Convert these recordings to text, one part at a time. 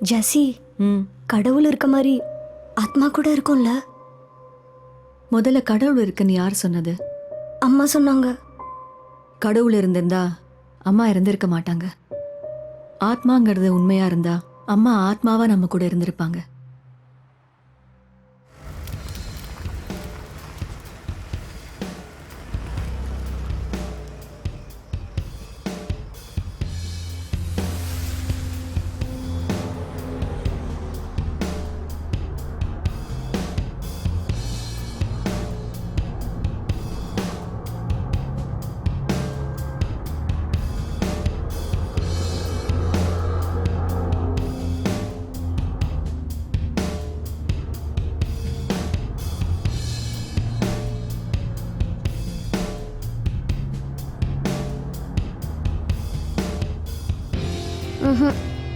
ஜெசி, கடவுள் இருக்க மாதிரி ஆத்மா கூட இருக்கும்ல? முதல்ல கடவுள் இருக்குன்னு யார் சொன்னது? அம்மா சொன்னாங்க. கடவுள் இருந்திருந்தா அம்மா இறந்திருக்க மாட்டாங்க. ஆத்மாங்கிறது உண்மையா இருந்தா அம்மா ஆத்மாவா நம்ம கூட இருந்திருப்பாங்க.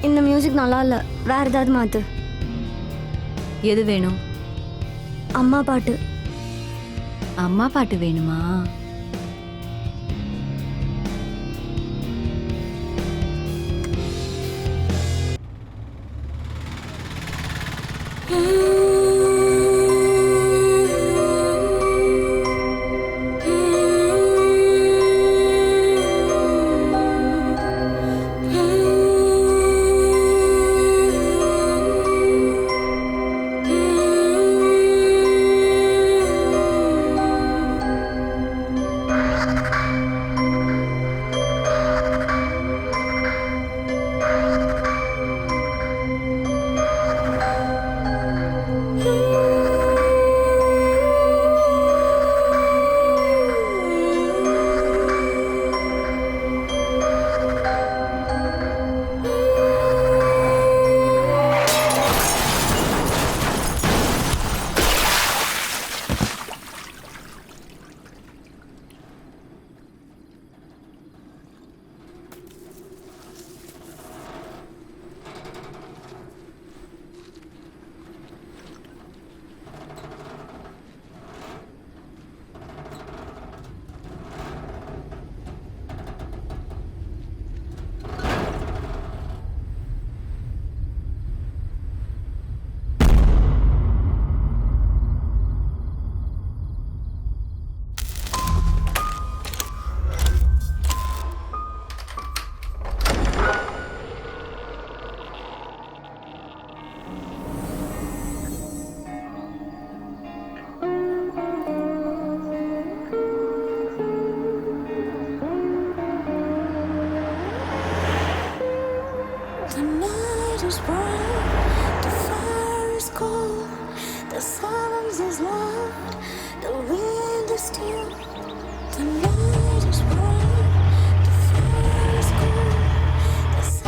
இந்த மியூசிக் நல்லா இல்ல, வேற ஏதாவது மாத்து. எது வேணும்? அம்மா பாட்டு. அம்மா பாட்டு வேணுமா?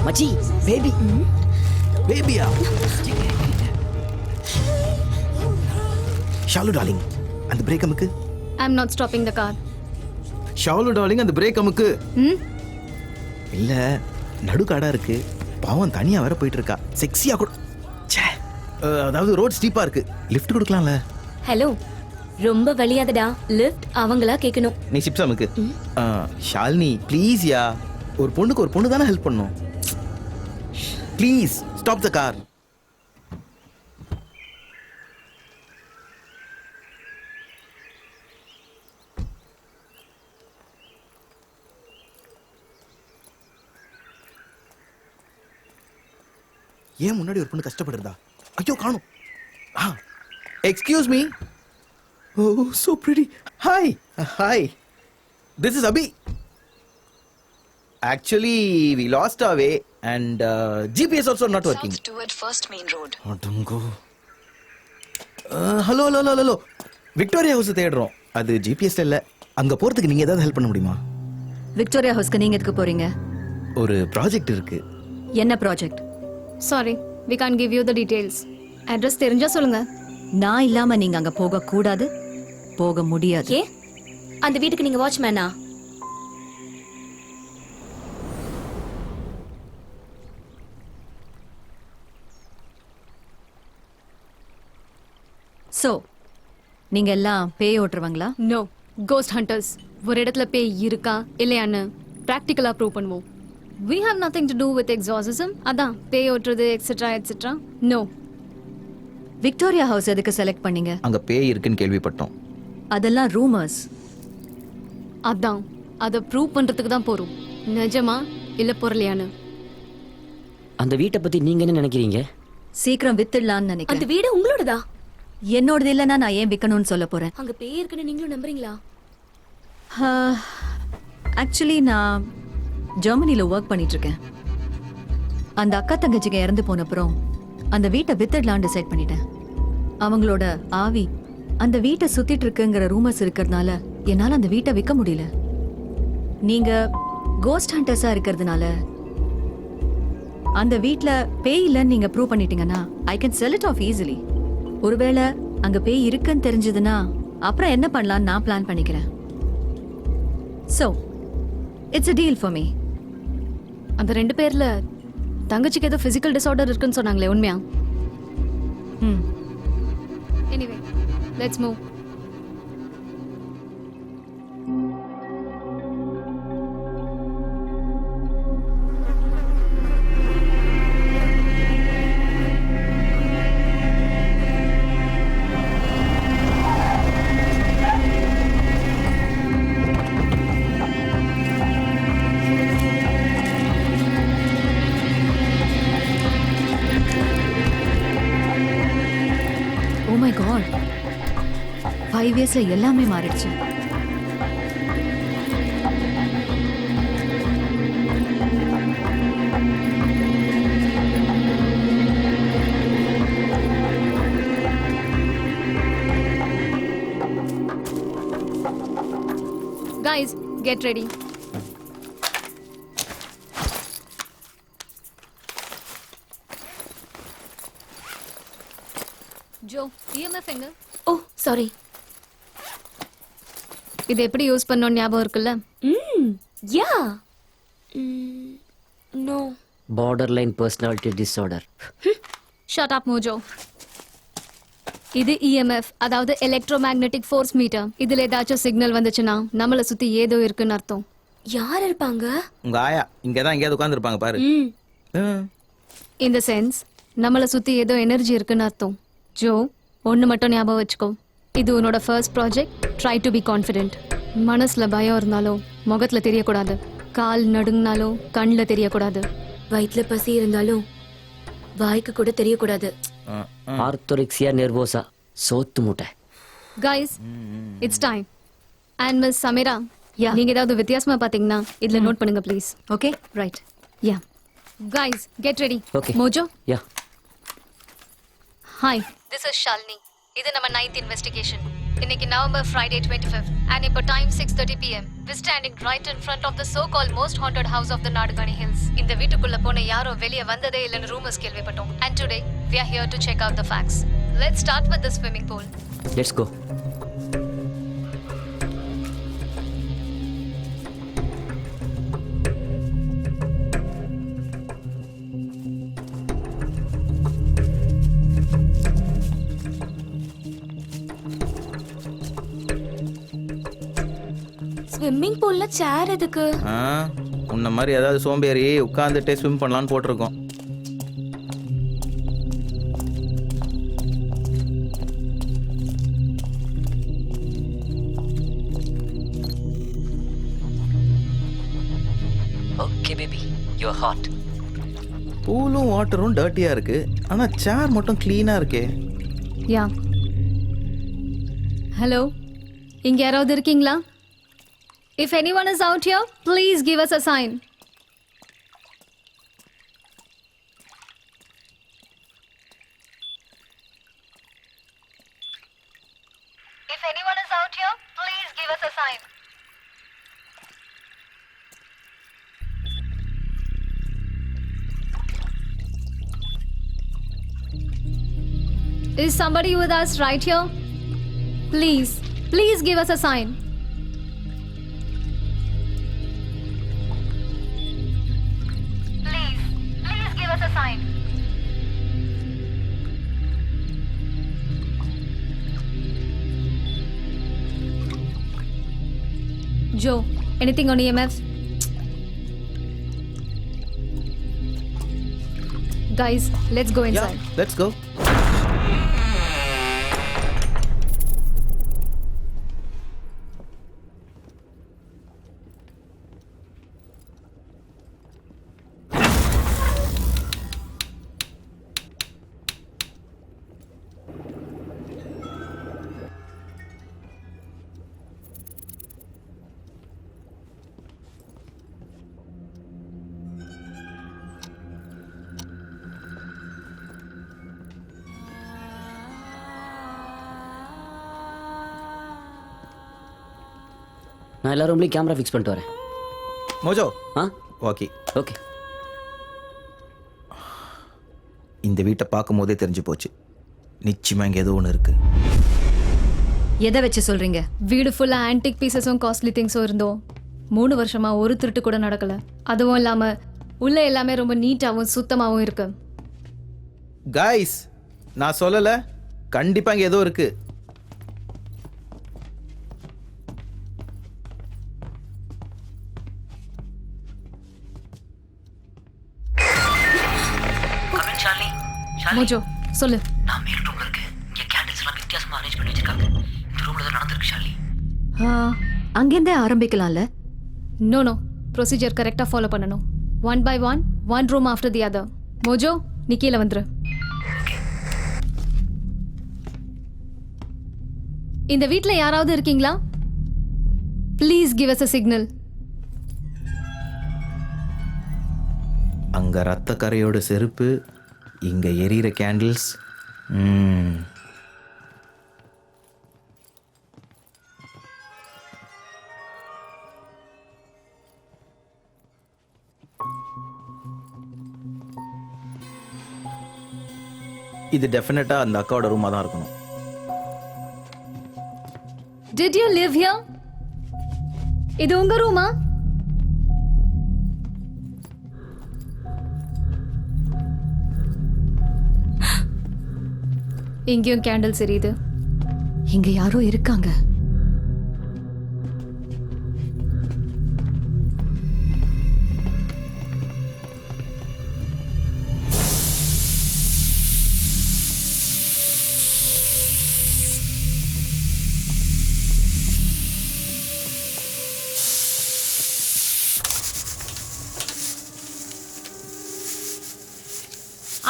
மச்சி, பேபி. பேபியா? ஷாலு டார்லிங், அந்த பிரேக் அமுக்கு. I'm not stopping the car. Shalu darling, அந்த பிரேக் அமுக்கு. இல்ல, நடுக்காடா இருக்கு. பாவம் தனியா வர போயிட்டு இருக்கா. செக்ஸியா கூட. அதாவது ரோட் ஸ்டீப்பா இருக்கு. லிஃப்ட் கொடுக்கலாம்ல? ஹலோ, ரொம்ப வலியாதடா. லிஃப்ட் அவங்களா கேட்கணும். நீ சிப்ஸ் அமுக்கு. ஷாலினி ப்ளீஸ் யா, ஒரு பொண்ணுக்கு ஒரு பொண்ணு தானே ஹெல்ப் பண்ணும். Please stop the car. ஏன் முன்னாடி ஒரு பொண்ணு கஷ்டப்படுறதா? ஐயோ காணும். Excuse me. Oh so pretty. Hi hi, this is Abhi. Actually, we lost our way and GPS also not working. South toward First Main Road. Adungo. Hello. Victoria House தேடுறோம். அது GPSல இல்ல. அங்க போறதுக்கு நீங்க ஏதாவது ஹெல்ப் பண்ண முடியுமா? விக்டோரியா ஹவுஸ்க்கு நீங்க எதுக்கு போறீங்க? ஒரு ப்ராஜெக்ட் இருக்கு. என்ன project? Sorry, we can't give you the details. Address தெரிஞ்சா சொல்லுங்க. நான் இல்லாம நீங்க அங்க போக கூடாது, போக முடியாது. ஏ, அந்த வீட்டுக்கு நீங்க வாட்ச்மேனா? சோ நீங்க எல்லாம் பேய் ஓட்டுறவங்களா? No, cost hunters. ஒரு இடத்துல பேய் இருக்கா இல்லையான்னு பிராக்டிக்கலா ப்ரூவ் பண்ணுவோம். We have nothing to do with exorcism. அதான் பேய் ஓட்டுறது etcetera etcetera. No. Victoria house எதுக்கு செலக்ட் பண்ணீங்க? அங்க பேய் இருக்குன்னு கேள்விப்பட்டோம். அதெல்லாம் ரூமர்ஸ். அதான் அதை ப்ரூவ் பண்றதுக்கு தான் போறோம். நிஜமா இல்ல பொருளையானு. அந்த வீட்டை பத்தி நீங்க என்ன நினைக்கிறீங்க? சீக்கிரம் வித்துடலான்னு அந்த நினைக்கிறேன். வீடு உங்களோடதா? என்னோடது இல்லைன்னா நான் ஏன் விற்கணும்னு சொல்ல போறேன். அங்க பேய் இருக்குன்னு நீங்களும் நம்புறீங்களா? ஆக்சுவலி நான் ஜெர்மனியில் ஒர்க் பண்ணிட்டு இருக்கேன். அந்த அக்கா தங்கச்சிங்க இறந்து போனப்புறம் அந்த வீட்டை வித்துடலான்னு டிசைட் பண்ணிட்டேன். அவங்களோட ஆவி அந்த வீட்டை சுத்திட்டு இருக்குங்கிற ரூமர்ஸ் இருக்கிறதுனால என்னால் அந்த வீட்டை விற்க முடியல. நீங்க கோஸ்ட் ஹண்டர்ஸா இருக்கிறதுனால அந்த வீட்டில் பேய் இல்லைன்னு நீங்க ப்ரூவ் பண்ணிட்டீங்கன்னா I can sell it of easily. ஒருவேளை அங்க பேய் இருக்குன்னு தெரிஞ்சதுன்னா அப்புறம் என்ன பண்ணலாம்னு நான் பிளான் பண்ணிக்கிறேன். So it's a deal for me. அந்த 2 பேர்ல தங்கச்சிக்கு ஏதோ பிசிக்கல் டிசார்டர் இருக்குன்னு சொன்னாங்களே, உண்மையா? ம். Anyway let's move. Oh my god, 5 இயர்ஸ்ல எல்லாமே மாறிடுச்சு. Guys, get ready. Jo, EMF எங்க? Oh sorry. இது எப்படி யூஸ் பண்ணோம் ஞாபகம் இருக்குல்ல? Yeah. No. Borderline personality disorder. Shut up Mojo. இது EMF, அதாவது எலக்ட்ரோமேக்னெட்டிக் ஃபோர்ஸ் மீட்டர். இதுல ஏதாச்சும் சிக்னல் வந்துச்சுன்னா நம்மளை சுத்தி ஏதோ இருக்குன்னு அர்த்தம். யார் இருப்பாங்க? உங்க ஆயா இங்கதான் எங்கேயாவது உட்காந்துருப்பாங்க பாரு. இந்த சென்ஸ் நம்மளை சுத்தி ஏதோ எனர்ஜி இருக்குன்னு அர்த்தம். ஜோ, ஒன்று மட்டும் ஞாபகம் வச்சுக்கோ. இது உன்னோட first project. Try to be confident. மனசுல பயம் இருந்தாலும் முகத்துல தெரியக்கூடாது. கால் நடுங்கினாலும் கண்ணில் தெரியக்கூடாது. வயிற்றுல பசி இருந்தாலும் வாய்க்கு கூட தெரியக்கூடாது. ஆர்த்தோரிக்சியா நெர்வோசா, சோத்து மூட்டை. Guys, it's time. And miss Sameera, Yeah. நீங்க ஏதாவது வித்தியாசமா பாத்தீங்கன்னா இதுல நோட் பண்ணுங்க please. Okay, right. Yeah guys, get ready. Okay. Mojo. Yeah. Hi, this is Shalini. இது நம்ம 9th இன்வெஸ்டிகேஷன். இன்னைக்கு நவம்பர் ஃப்ரைடே 25th and இப்போ time 6:30 PM. We standing right in front of the so-called most haunted house of the Nadugani Hills. இந்த வீட்டுக்குள்ள போன யாரும் வெளியே வந்ததே இல்லைன்னு ரூமர்ஸ் கேள்விப்பட்டோம். And today we are here to check out the facts. Let's start with the swimming pool. Let's go. Swimming பூல்ல chair எதுக்கு? உன்ன மாதிரி ஏதாவது சோம்பேறி உட்காந்துட்டே ஸ்விம் பண்ணலான்னு போட்டிருக்கோம். Okay baby, you are hot. பூலும் வாட்டரும் டர்ட்டியா இருக்கு, ஆனா சேர் மட்டும் கிளீனா இருக்கே. யா. ஹலோ, இங்க யாராவது இருக்கீங்களா? If anyone is out here, please give us a sign. If anyone is out here, please give us a sign. Is somebody with us right here? Please give us a sign. Please give us a sign. Joe, anything on EMF? Guys, let's go inside. Let's go. நான் எல்லா ரூம்லேயும் camera fix பண்ணிட்டு வரேன். Mojo. Ah okay. Okay. இந்த வீட்டை பார்க்கும் போதே தெரிஞ்சு போச்சு, நிச்சயமா இங்கே ஏதோ ஒன்று இருக்கு. எதை வச்சு சொல்றீங்க? வீடு ஃபுல்லா ஆன்டிக் பீசஸும் காஸ்ட்லி திங்ஸும் இருந்தோம். 3 வருஷமா ஒரு திருட்டு கூட நடக்கல. அதுவும் இல்லாம உள்ள எல்லாமே ரொம்ப நீட்டாவும் சுத்தமாவும் இருக்கு. கைஸ், நான் சொல்லலை, கண்டிப்பாக இங்கே ஏதோ இருக்கு. மோஜோ சொல்லு. நான் மேல் ரூம்ல இருக்கேன். இங்க கேண்டில்ஸ் எல்லாம் வித்தியாசமா அரேஞ்ச் பண்ணி வச்சிருக்காங்க. இந்த ரூம்ல தான் நடந்திருக்கு ஷாலினி. அங்கேருந்தே ஆரம்பிக்கலாம்ல. நோ ப்ரொசீஜர் கரெக்டாக ஃபாலோ பண்ணணும். 1 by 1, one room after the other. Mojo, நீ கீழே வந்துரு. இந்த வீட்டில் யாராவது இருக்கீங்களா? Please give us a signal. அங்கே ரத்த கரையோட செருப்பு, இங்கே எரியிற கேண்டில்ஸ். இது டெஃபினட்டாக அந்த அக்காவோட ரூமாக தான் இருக்கணும். Did you live here? இது உங்க ரூமா? இங்கேயும் கேண்டில்ஸ் எரியுது. இங்க யாரோ இருக்காங்க.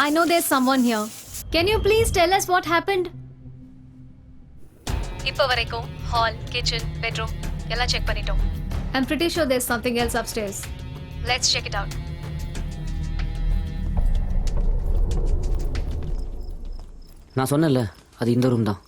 I know there's someone here. Can you please tell us what happened? இப்போ வரைக்கும் ஹால், கிச்சன், பெட்ரூம் எல்லாம் செக் பண்ணிட்டோம். I'm pretty sure there's something else upstairs. Let's check it out. நான் சொன்னேன்ல, அது இந்த ரூம் தான்.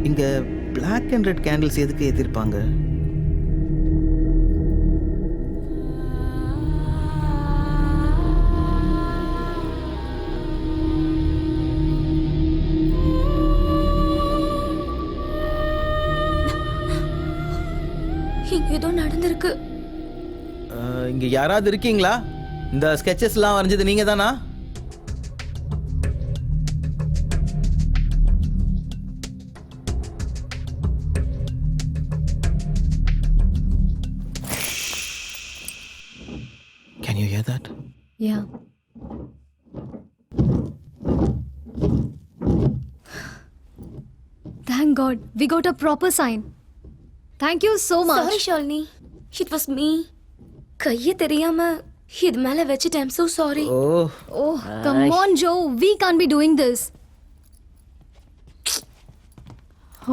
இங்கே பிளாக் அண்ட் ரெட் கேண்டில்ஸ் எதுக்கு ஏற்றிருப்பாங்க? இங்க ஏதோ நடந்திருக்கு. இங்கே யாராவது இருக்கீங்களா? இந்த ஸ்கெச்சஸ்லாம் வரைஞ்சது நீங்கள் தானா? Can you hear that? Yeah. Thank God, we got a proper sign. Thank you so much. Sorry Shalini. It was me. கையை தெரியாம இது மேல வச்சிட்டேன். I'm so sorry. Oh, Oh, come on, Joe. We can't be doing this.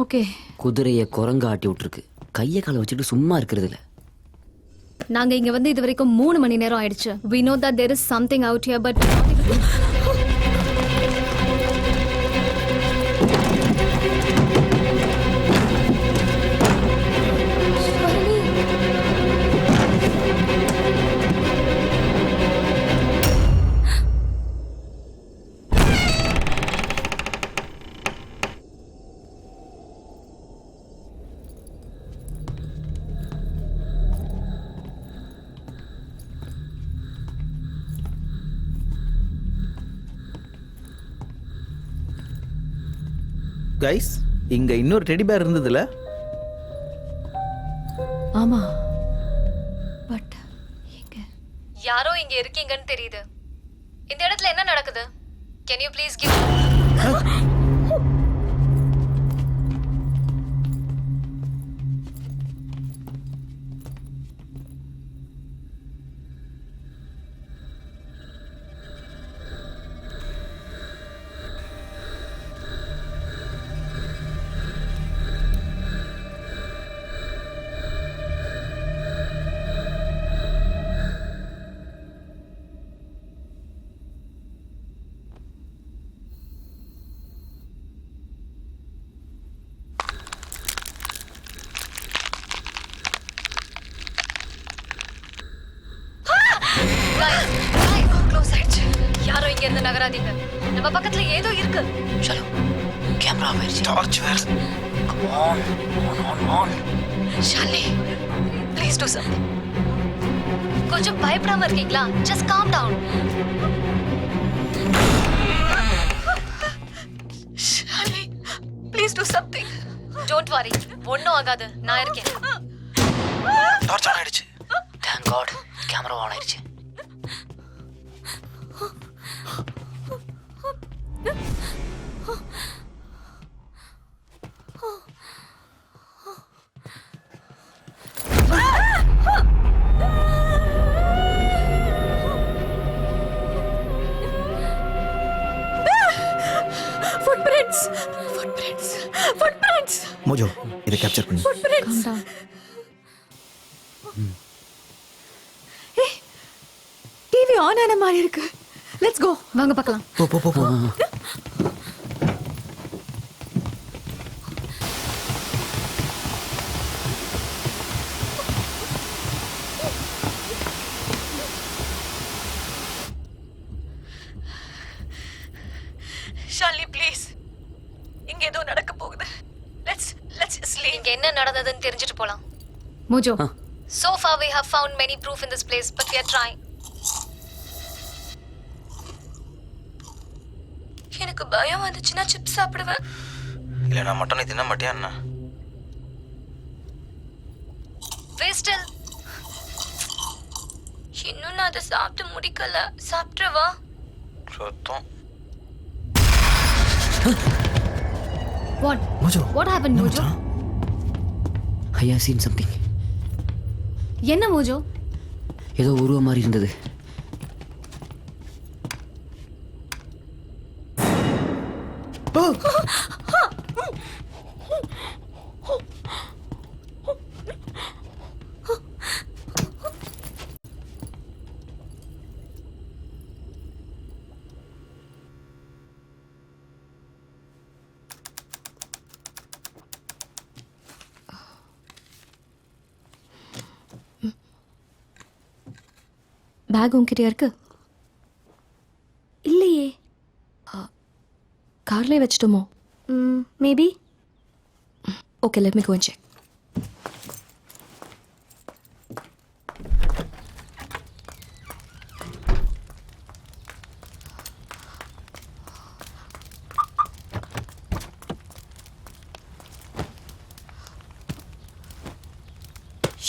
Okay. குதிரையை குரங்கு ஆட்டி விட்டுருக்கு. கையை காலை வச்சுட்டு சும்மா இருக்கிறது இல்லை. நாங்க இங்க வந்து இது வரைக்கும் 3 மணி நேரம் ஆயிடுச்சு. We know that there is something out here, but guys இங்க இன்னொரு டெடி பேர் இருந்ததுல. ஆமா, பட் எங்க? யாரோ இங்க இருக்கீங்கன்னு தெரியுது. இந்த இடத்துல என்ன நடக்குது? Can you please give close ஆயிடுச்சு. யாரோ இங்க இருந்து நகராதீங்க. நம்ம பக்கத்துல ஏதோ இருக்கு. चलो कैमरा आफ ஆயிருச்சு. Torch where. Come on on. Shalini please do something. கொஞ்சம் பயப்படாம இருக்கீங்களா? Just calm down. Shalini please do something. Don't worry, ஒன்னும் ஆகாது, நான் இருக்கேன். டார்ச் ஆன் ஆயிடுச்சு. தேங்க் காட் கேமரா ஆன் ஆயிருச்சு. மோஜோ இதை கேப்சர் பண்ணு. Calm down. டிவி ஆன் ஆன மாதிரி இருக்கு. Let's go. வாங்க பார்க்கலாம். போ போ போ போ. ஷாலினி ப்ளீஸ், இங்க ஏதோ நடக்க போகுது. Let's sleep. இங்க என்ன நடந்ததுன்னு தெரிஞ்சிட்டு போலாம். Mojo, So far we have found many proof in this place, but we are trying. எனக்கு பயம் வந்துச்சுன்னா சிப்ஸ் சாப்பிடுவேன். இல்ல நான் மட்டனை தின்ன மாட்டியா என்ன? வேஸ்டல். இன்னும் நான் அதை சாப்பிட்டு முடிக்கல. சாப்பிட்டுவா. சுத்தம். what? Mojo What happened, Mojo? I have seen something. என்ன மோஜோ? ஏதோ உருவ மாதிரி இருந்தது. பேக் உங்ககிட்டயா இருக்கு? இல்லையே. கார்லேயே வச்சுட்டோமோ? Maybe. Okay, let me go and check.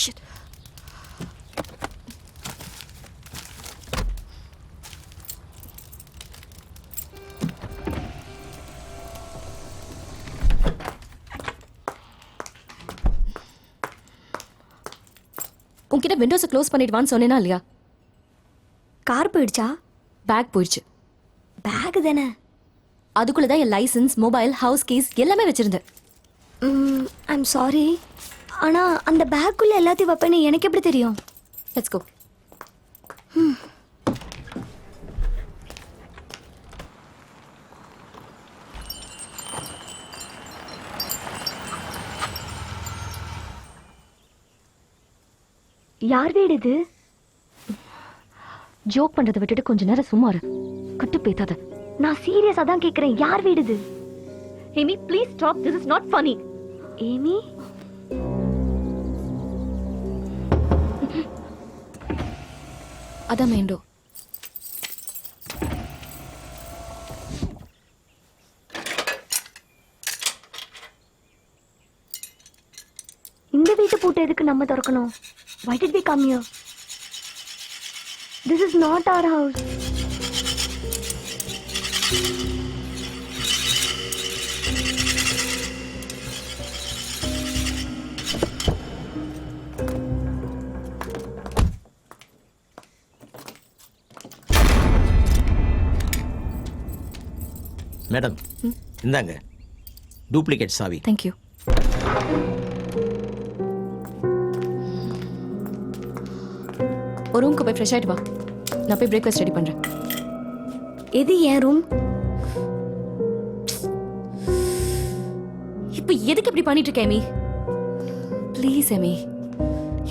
Shit. உன்கிட்ட விண்டோஸை க்ளோஸ் பண்ணிட்டு வான்னு சொன்னேனா இல்லையா? கார் போயிடுச்சா? பேக் போயிடுச்சு. பேக் தானே. அதுக்குள்ள தான் என் லைசன்ஸ், மொபைல், ஹவுஸ் கீஸ் எல்லாமே வச்சிருந்தேன். I'm sorry. ஆனால் அந்த பேக்குள்ளே எல்லாத்தையும் வைப்பேன்னு எனக்கு எப்படி தெரியும்? Let's go. யார் வீடு இது? ஜோக் பண்றதை விட்டுட்டு கொஞ்ச நேரம் சும்மா இரு. கட்டு பேத்தாத. நான் சீரியஸா தான் கேக்குறேன். யார் வீடு இது? Amy, please stop. This is not funny. Amy, அதான் மெயின் டோர். கேட் எதுக்கு நம்ம திறக்கணும்? Why did we come here? This is not our house. Madam இந்தாங்க டூப்ளிகேட் சாவி. தேங்க்யூ. ஒரு ரூம்க்கு போய் ஃப்ரெஷ் ஆகிட்டு வா. நான் போய் பிரேக்ஃபாஸ்ட் ரெடி பண்ணுறேன். எது என் ரூம்? இப்போ எதுக்கு இப்படி பண்ணிட்டு இருக்க எமி? ப்ளீஸ் எமி,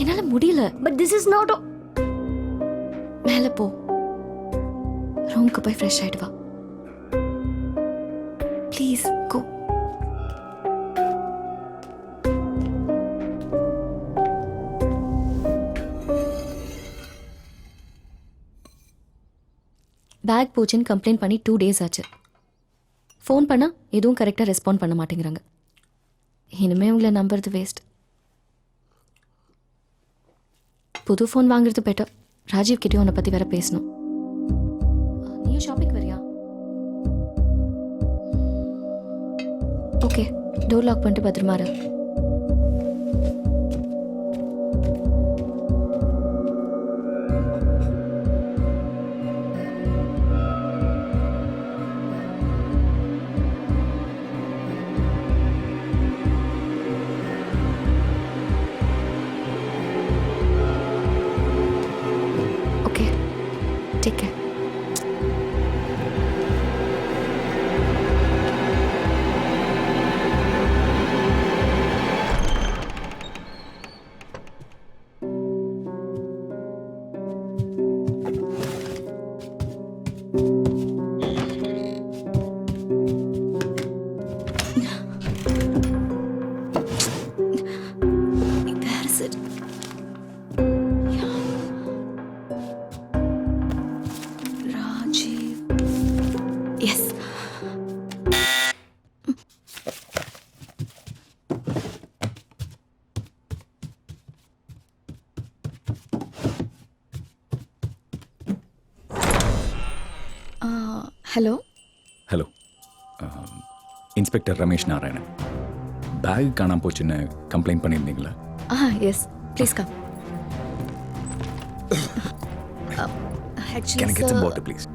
என்னால முடியல. But this is not. மேலே போ, ரூம்க்கு போய் ஃப்ரெஷ் ஆயிட்டு வா. Please go. பேக் போச்சுன்னு கம்ப்ளைண்ட் பண்ணி 2 days ஆச்சு. ஃபோன் பண்ணால் எதுவும் கரெக்டாக ரெஸ்பாண்ட் பண்ண மாட்டேங்கிறாங்க. இனிமேல் உங்களை நம்புறது வேஸ்ட். புது ஃபோன் வாங்குறது பெட்டர். ராஜீவ் கிட்டேயும் உன்னை பற்றி வேற பேசணும். நீயும் ஷாப்பிங் வரியா? ஓகே, டோர் லாக் பண்ணிட்டு பத்திரமா இரு. Okay, take care. Where is it? Yeah. Rajiv. Yes. Hello. Hello, inspector Ramesh Narayanan. Bag காணாம போச்சுன்னு கம்ப்ளைண்ட் பண்ணியிருந்தீங்களா? Yes. Please come. Actually, Can I get some sir, water, please?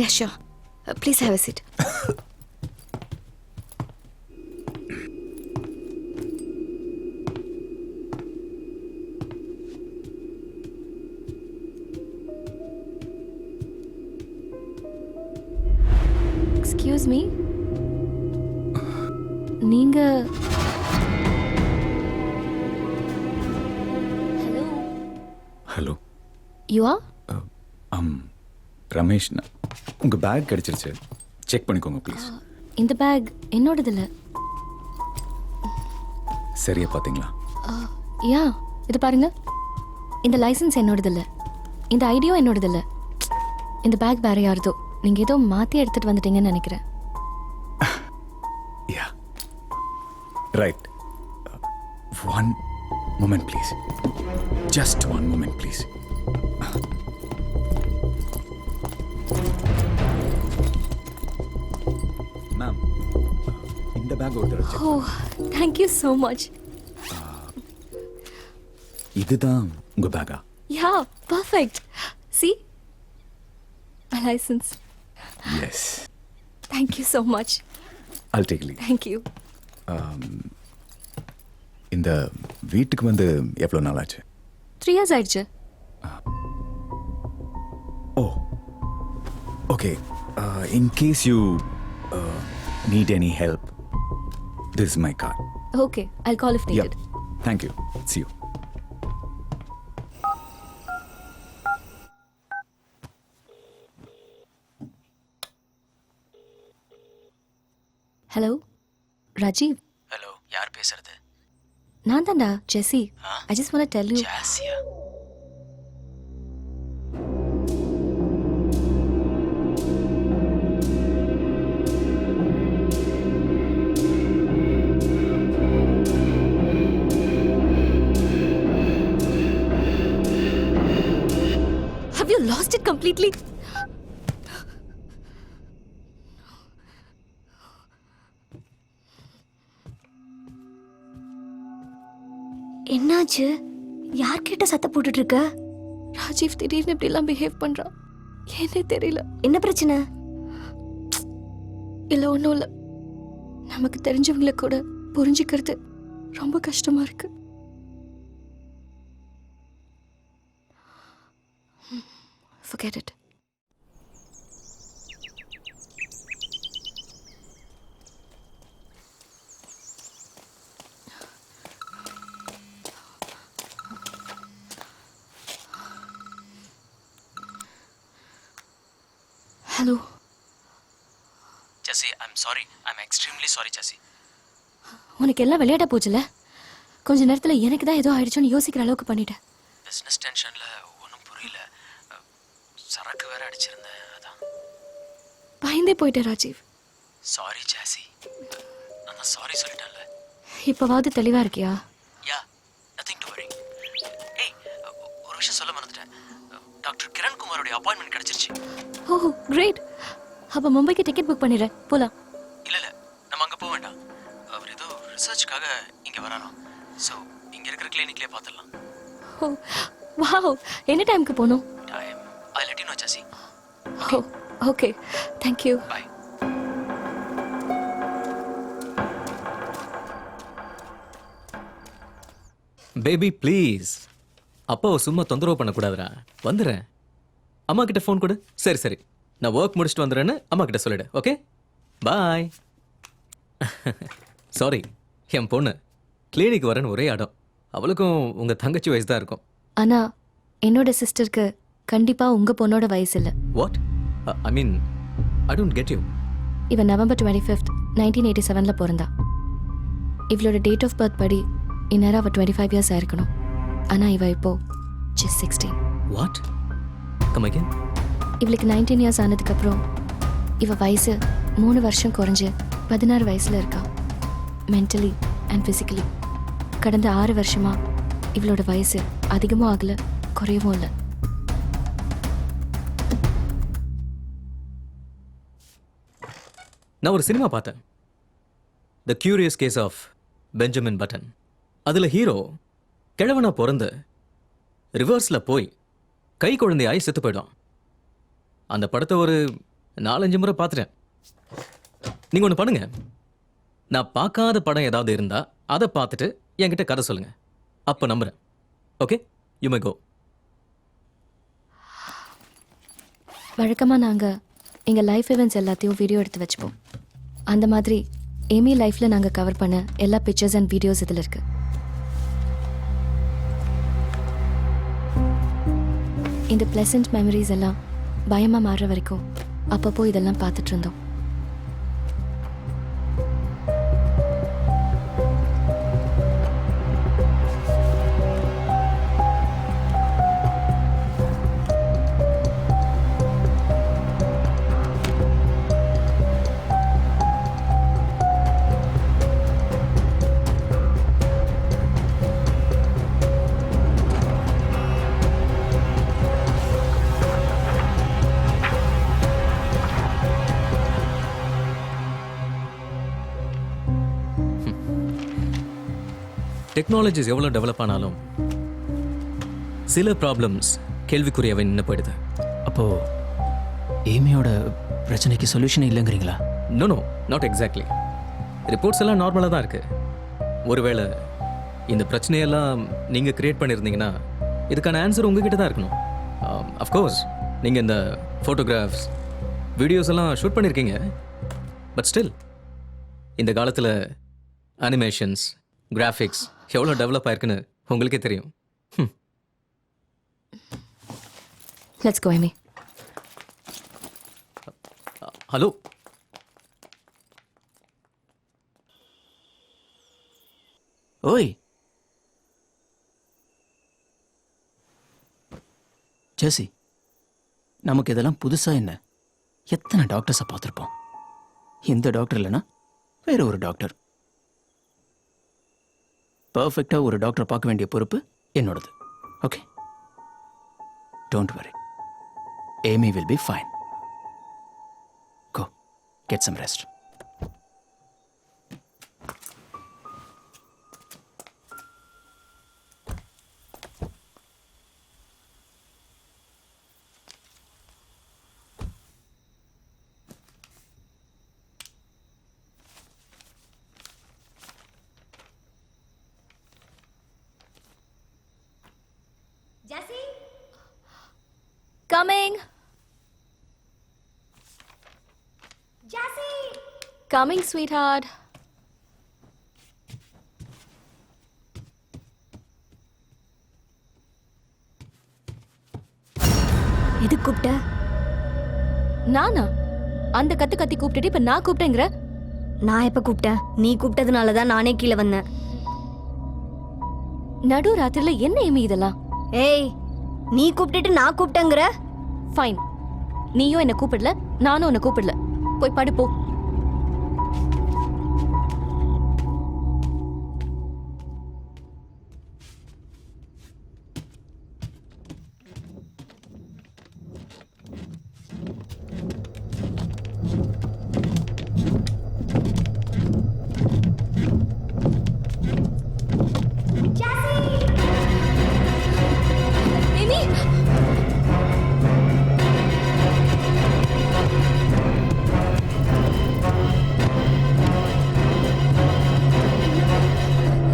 Yeah, sure. Please have a seat. Excuse me. நீங்க hello. Hello, you are? Ramesh. உங்கள் back கிடைச்சிருச்சு, check பண்ணிக்கோங்க please. இந்த back என்னோடது இல்லை. சரியா பார்த்தீங்களா? யா, இது பாருங்க. இந்த லைசன்ஸ் என்னோடது இல்லை, இந்த ஐடியும் என்னோடது இல்லை. இந்த பேக் வேற யாருதோ. நீங்க ஏதோ மாத்தி எடுத்துட்டு வந்துட்டீங்கன்னு நினைக்கிறேன். Yeah, right. One moment please, just one moment please. Ma'am, இந்த பேக் ஒரு தடவை check oh, thank you so much. இதுதான் உங்கள் பேக்கா? Yeah, perfect. See my licence. Yes, thank you so much. I'll take leave. Thank you. இந்த வீட்டுக்கு வந்து எவ்வளோ நாள் ஆச்சு? 3 years ஆயிடுச்சு. Oh, okay. In case you need any help, this is my card. Okay, I'll call if Yeah, needed. thank you. See you. Hello Rajiv. Hello, யார் பேசுறது? நான் தான்டா ஜெஸி. I just want to tell you. Jasiya? Completely. என்னாச்சு? யார்கிட்ட சத்தம் போட்டுட்டு இருக்க? ராஜீவ் திடீர்னு இப்படிலாம் பிஹேவ் பண்றான். ஏன்னே தெரியல. என்ன பிரச்சனை? இல்ல ஒன்றும் இல்லை. நமக்கு தெரிஞ்சவங்கள கூட புரிஞ்சுக்கிறது ரொம்ப கஷ்டமா இருக்கு. Forget it. Hello Jessie, I'm sorry. I'm extremely sorry Jessie. உனக்கு எல்லாம் விளையாட போச்சுல. கொஞ்ச நேரத்தில் எனக்கு தான் ஏதோ ஆயிடுச்சோன்னு யோசிக்கிற அளவுக்கு பண்ணிட்டேன். பிஸ்னஸ் டென்ஷனில் ஒன்றும் புரியல. சரக்கு வேற அடிச்சிருந்தேன், அதான். பயந்தே போயிட்டேன் ராஜீவ். சாரி ஜெசி. நான் சாரி சொல்லிட்டேன்ல. இப்போவாவது தெளிவா இருக்கியா? யா, நத்திங் டு வரி. ஏய், ஒரு விஷயம் சொல்ல மறந்துட்டேன். டாக்டர் கிரண் குமாரோட அப்பாயின்மெண்ட் கிடைச்சிருச்சு. ஓ கிரேட். அப்போ மும்பைக்கு டிக்கெட் புக் பண்ணிடுறேன், போகலாம். இல்லை இல்லை, நம்ம அங்கே போக வேண்டாம். அவர் ஏதோ ரிசர்ச்சுக்காக இங்கே வராராம். ஸோ இங்கே இருக்கிற கிளினிக்லேயே பார்த்துடலாம். Oh wow. என்ன டைமுக்கு போகணும்? Time I let you know Jessie. Oh okay, thank you. Bye. Baby please, அப்பாவை சும்மா தொந்தரவு பண்ணக்கூடாதுடா. வந்துடுறேன். அம்மா கிட்ட ஃபோன் கொடு. சரி சரி, நான் ஒர்க் முடிச்சுட்டு வந்துடுறேன்னு அம்மா கிட்ட சொல்லிடு. ஓகே, பாய். சாரி, என் பொண்ணு கிளினிக் வரேன்னு ஒரே இடம். அவளுக்கும் உங்கள் தங்கச்சி வயசு தான் இருக்கும். ஆனா என்னோட சிஸ்டருக்கு கண்டிப்பா உங்க பொண்ணோட வயசு இல்லை. What? I mean, I don't get you. இவன் November 25th 1987 பிறந்தா. இவளோட டேட் ஆஃப் பர்த் படி இந்நேரம் அவள் 25 இயர்ஸ் ஆயிருக்கணும். ஆனா இவ இப்போ just 16. வாட்? Come again. இவளுக்கு 19 இயர்ஸ் ஆனதுக்கப்புறம் இவ வயசு 3 வருஷம் குறைஞ்சு 16 வயசுல இருக்கா. மென்டலி அண்ட் ஃபிசிக்கலி கடந்த 6 வருஷமா இவளோட வயசு அதிகமும் ஆகல, குறையவும் இல்லை. நான் ஒரு சினிமா பார்த்தேன், the curious case of Benjamin Button. அதில் ஹீரோ கிழவனா பிறந்து ரிவர்ஸில் போய் கை குழந்தையாய் செத்து போயிடும். அந்த படத்தை ஒரு 4-5 முறை பார்த்துட்டேன். நீங்கள் ஒன்று பண்ணுங்க, நான் பார்க்காத படம் ஏதாவது இருந்தால் அதை பார்த்துட்டு என்கிட்ட கதை சொல்லுங்க. அப்போ நம்புறேன். ஓகே, யூ மே கோ. வழக்கமாக நாங்கள் எங்கள் லைஃப் events எல்லாத்தையும் வீடியோ எடுத்து வச்சுப்போம். அந்த மாதிரி ஏமி லைஃப்பில் நாங்கள் கவர் பண்ண எல்லா பிக்சர்ஸ் அண்ட் வீடியோஸ் இதில் இருக்கு. இந்த ப்ளசன்ட் மெமரிஸ் எல்லாம் பயமாக மாறுற வரைக்கும் அப்பப்போ இதெல்லாம் பார்த்துட்டு இருந்தோம். டெக்னாலஜிஸ் எவ்வளோ டெவலப் ஆனாலும் சில ப்ராப்ளம்ஸ் கேள்விக்குரியவை நின்று போயிடுது. அப்போது ஏமியோட பிரச்சனைக்கு சொல்யூஷன் இல்லைங்கிறீங்களா? No no, not exactly. Reports எல்லாம் நார்மலாக தான் இருக்குது. ஒருவேளை இந்த பிரச்சனையெல்லாம் நீங்கள் க்ரியேட் பண்ணியிருந்தீங்கன்னா இதுக்கான ஆன்சர் உங்ககிட்ட தான் இருக்கணும். அஃப்கோர்ஸ் நீங்கள் இந்த ஃபோட்டோகிராஃப்ஸ் வீடியோஸ் எல்லாம் ஷூட் பண்ணியிருக்கீங்க. பட் ஸ்டில் இந்த காலத்தில் அனிமேஷன்ஸ், கிராஃபிக்ஸ் எவ்வளோ டெவலப் ஆயிருக்குன்னு உங்களுக்கே தெரியும். Let's go Amy. ஹலோ, ஓய் ஜெசி, நமக்கு இதெல்லாம் புதுசாக என்ன? எத்தனை டாக்டர்ஸை பார்த்துருப்போம். இந்த டாக்டர் இல்லைன்னா வேற ஒரு டாக்டர். பர்ஃபெக்டாக ஒரு டாக்டரை பார்க்க வேண்டிய பொறுப்பு என்னோடது. Okay, don't worry. Amy will be fine. Go, get some rest. Jassi coming Jassi coming sweetheart. எது கூப்பிட்ட? நானா? அந்த கத்தி கூப்பிட்டுட்டு இப்ப நான் கூப்பிட்டேங்கிற? நான் எப்ப கூப்பிட்டேன்? நீ கூப்பிட்டதுனால தான் நானே கீழே வந்தேன். நடு ராத்திரில என்ன ஏமி இதெல்லாம்? ஏய், நீ கூப்பிட்டுட்டு நான் கூப்பிட்டேங்கிற? ஃபைன், நீயும் என்ன கூப்பிடல, நானும் உன்னை கூப்பிடல. போய் படு போ.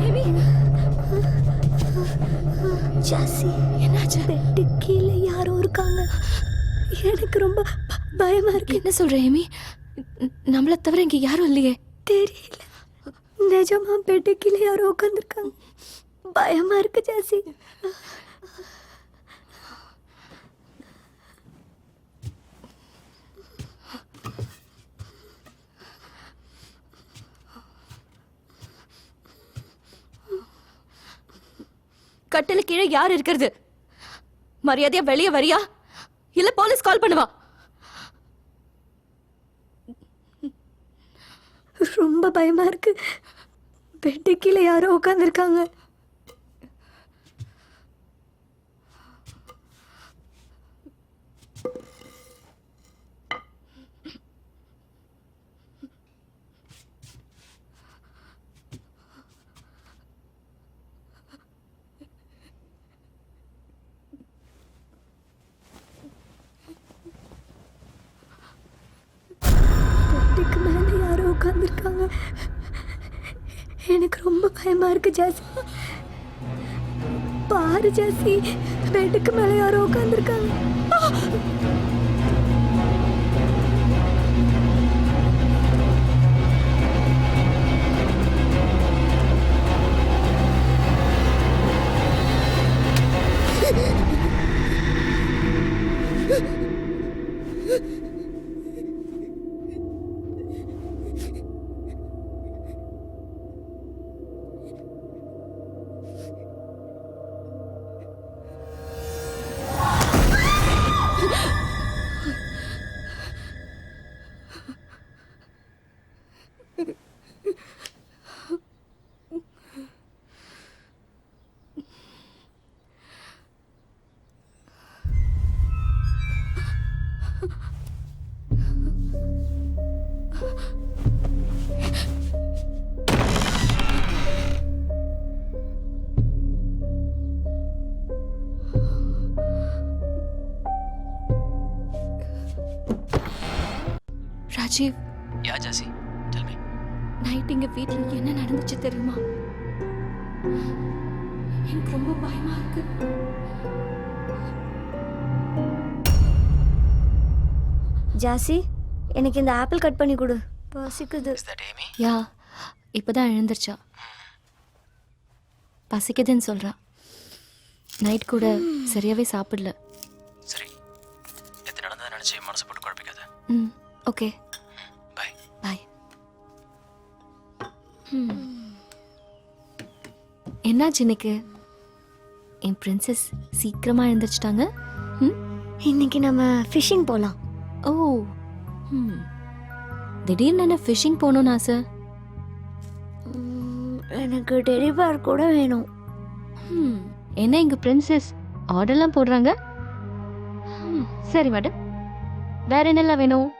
ஏமி, ஜாசி, என்னாச்சு? பெட்டு கீழே யாரோ இருக்காங்க. எனக்கு ரொம்ப பயமா இருக்கு. என்ன சொல்ற ஏமி? நம்மள தவிர இங்க யாரும் இல்லையே. தெரியல, நிஜமா பெட்டு கீழே யாரோ உட்காந்துருக்காங்க. பயமா இருக்கு ஜாசி. கட்டில கீழே யார் இருக்கிறது? மரியாதையா வெளியே வரியா இல்ல போலீஸ் கால் பண்ணுவா? ரொம்ப பயமா இருக்கு. பெட்டு கீழே யாரோ உட்காந்துருக்காங்க. பெட்டுக்கு மேல யாரோ உட்காந்துருக்காங்க. எனக்கு ரொம்ப பயமா இருக்கு ஜாசி. பாரு ஜாசி, பெட்டுக்கு மேல யாரோ உட்காந்துருக்காங்க. Rajiv, Yeah, Jesse. Tell me. Night இங்க வீட்டுல என்ன நடந்துச்சு தெரியுமா? எனக்கு ரொம்ப பயமா இருக்கு. ஜாசி, எனக்கு இந்த ஆப்பிள் கட் பண்ணி கொடு, பசிக்குது. Is that Amy? யா, இப்பதான் எழுந்திருச்சா. பசிக்குதுன்னு சொல்றா. நைட் கூட சரியாவே சாப்பிடல. சரி, எது நடந்ததை நினைச்சு மனசு போட்டு குழப்பிக்காத. ம், ஓகே, பாய். பாய். என்னாச்சு இன்னைக்கு? என் பிரின்சஸ் சீக்கிரமா எழுந்திரிச்சிட்டாங்க. ம், இன்னைக்கு நம்ம ஃபிஷிங் போலாம். ஓ, திடீர்னு என்ன ஃபிஷிங் போகணும்னு ஆசை? எனக்கு டெடி பேர் கூட வேணும். என்ன எங்க பிரின்சஸ் ஆர்டர்லாம் போடுறாங்க? சரி மேடம், வேற என்னெல்லாம் வேணும்?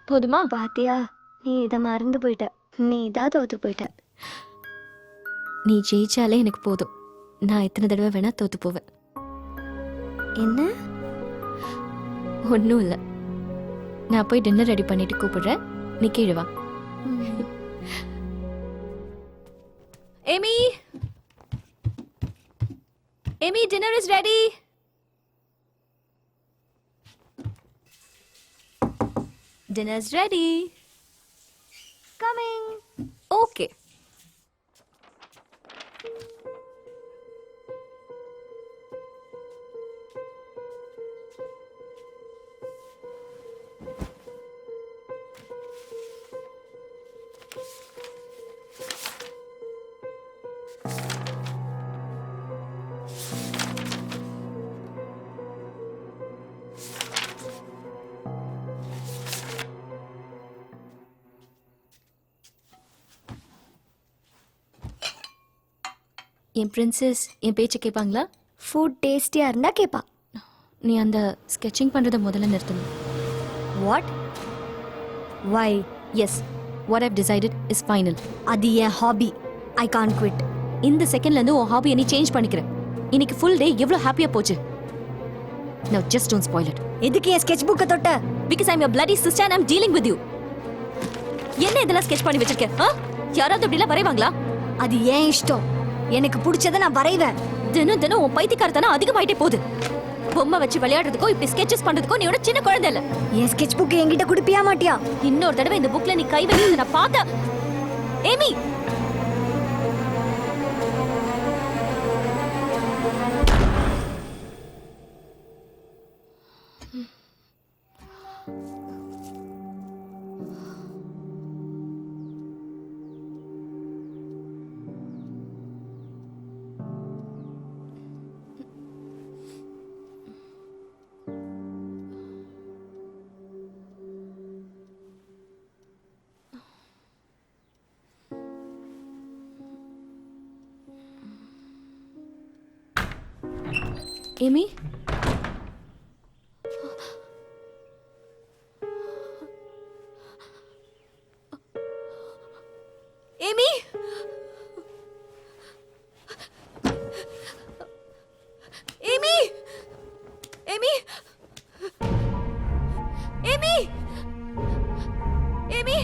போதுமா? பாத்தியா, நீ இதை மறந்து போயிட்ட. நீ தான் தோத்து போயிட்ட. நீ ஜெயிச்சாலே எனக்கு போதும். நான் எத்தனை தடவை வேணா தோத்து போவேன். என்ன? ஒன்றும் இல்லை. நான் போய் டின்னர் ரெடி பண்ணிட்டு கூப்பிடுறேன். நீ கீழே வா. Amy, Amy, dinner is ready. Dinner's ready. Coming. Okay. என் பிரின்சஸ் என் பேச்சை கேட்பாங்களா? ஃபுட் டேஸ்டியா இருந்தா கேப்பா. நீ அந்த ஸ்கெட்சிங் பண்றத முதல்ல நிறுத்தணும். What? Why? Yes, what I've decided is final. அது என் ஹாபி. I can't quit. இந்த செகண்ட்ல இருந்து உன் ஹாபியை நீ சேஞ்ச் பண்ணிக்கிறேன். இன்னைக்கு ஃபுல் டே எவ்வளோ ஹாப்பியா போச்சு. Now just don't spoil it. எதுக்கு என் ஸ்கெட்ச் புக்கை தொட்ட? Because I'm your bloody sister and I'm dealing with you. என்ன இதெல்லாம் ஸ்கெட்ச் பண்ணி வச்சிருக்கேன்? யாராவது அப்படிலாம் வரைவாங்களா? அது ஏன் இஷ்டம். எனக்கு பிடிச்சதை நான் வரைவேன். தினம் தினம் உன் பைத்தியக்காரத்தனம் அதிகமாயிட்டே போகுது. பொம்மை வச்சு விளையாடுறதுக்கோ இப்படி ஸ்கெட்சஸ் பண்றதுக்கோ நீ ஒரு சின்ன குழந்தை இல்ல. என் ஸ்கெட்ச் புக் என்கிட்ட குடுப்பியா மாட்டியா? இன்னொரு தடவை இந்த புக்ல நீ கை வைக்கிறது நான் பார்த்தேன். Amy, Amy, Amy, Amy, Amy, Amy, Amy.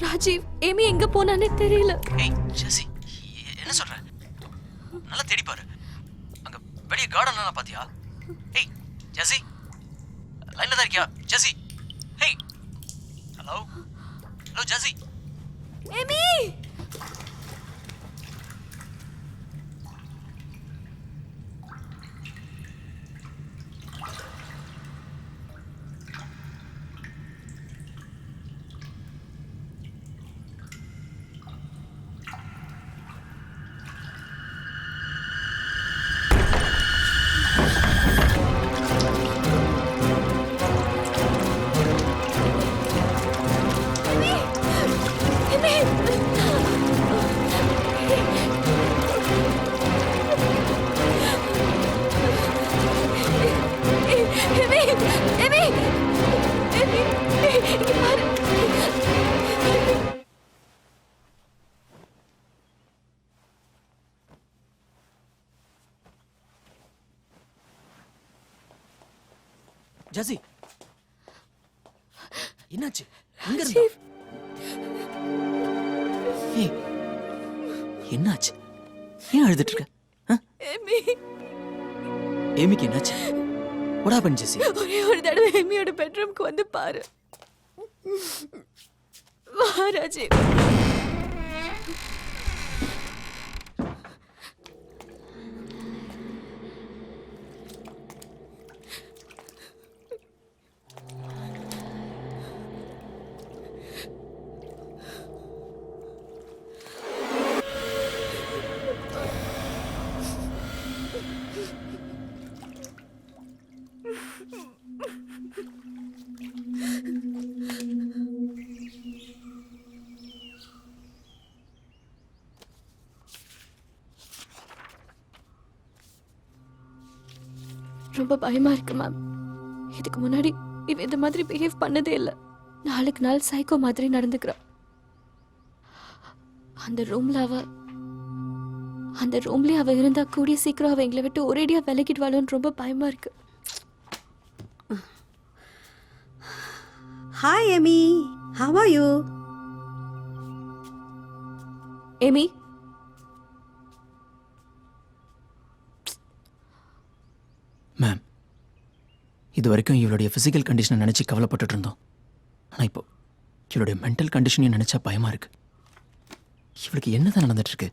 Rajiv, Amy எங்க போனானே தெரியல. ஏய் ஜெசி, என்ன சொல்ற? நல்லா தேடி பாரு. அங்க வெளிய கார்டன்லாம் பாத்தியா? ஏய் ஜெசி, லைன்ல தான் இருக்கியா? Jessie, hey, hello, hello Jessie, Amy Jassy என்னாச்சு எங்க இருந்தா ஏய், என்னாச்சு ஏன் அழுதுட்டு இருக்க ஆ? ஏமிக்கு என்னாச்சு what happened ஜெசி ஒரே ஒரு தடவை எம்மியோட பெட்ரூம்க்கு வந்து பாரு வா ராஜீவ் ரொம்ப பயமா இருக்கு மேம் இதுக்கு முன்னாடி இவ இந்த மாதிரி பிஹேவ் பண்ணதே இல்ல நாளுக்கு நாள் சைக்கோ மாதிரி நடந்துக்கிறா அந்த ரூம்லயே அவ இருந்தா கூடிய சீக்கிரம் அவ எங்களை விட்டு ஒரேடியா விலகிடுவாளோன்னு ரொம்ப பயமா இருக்கு Hi, Amy. How are you? Amy ma'am இது வரைக்கும் இவளுடைய ஃபிசிக்கல் கண்டிஷனை நினச்சி கவலைப்பட்டுட்டு இருந்தோம் ஆனால் இப்போ இவளுடைய மென்டல் கண்டிஷனையும் நினச்சா பயமாக இருக்கு இவளுக்கு என்னதான் நடந்துட்டு இருக்கு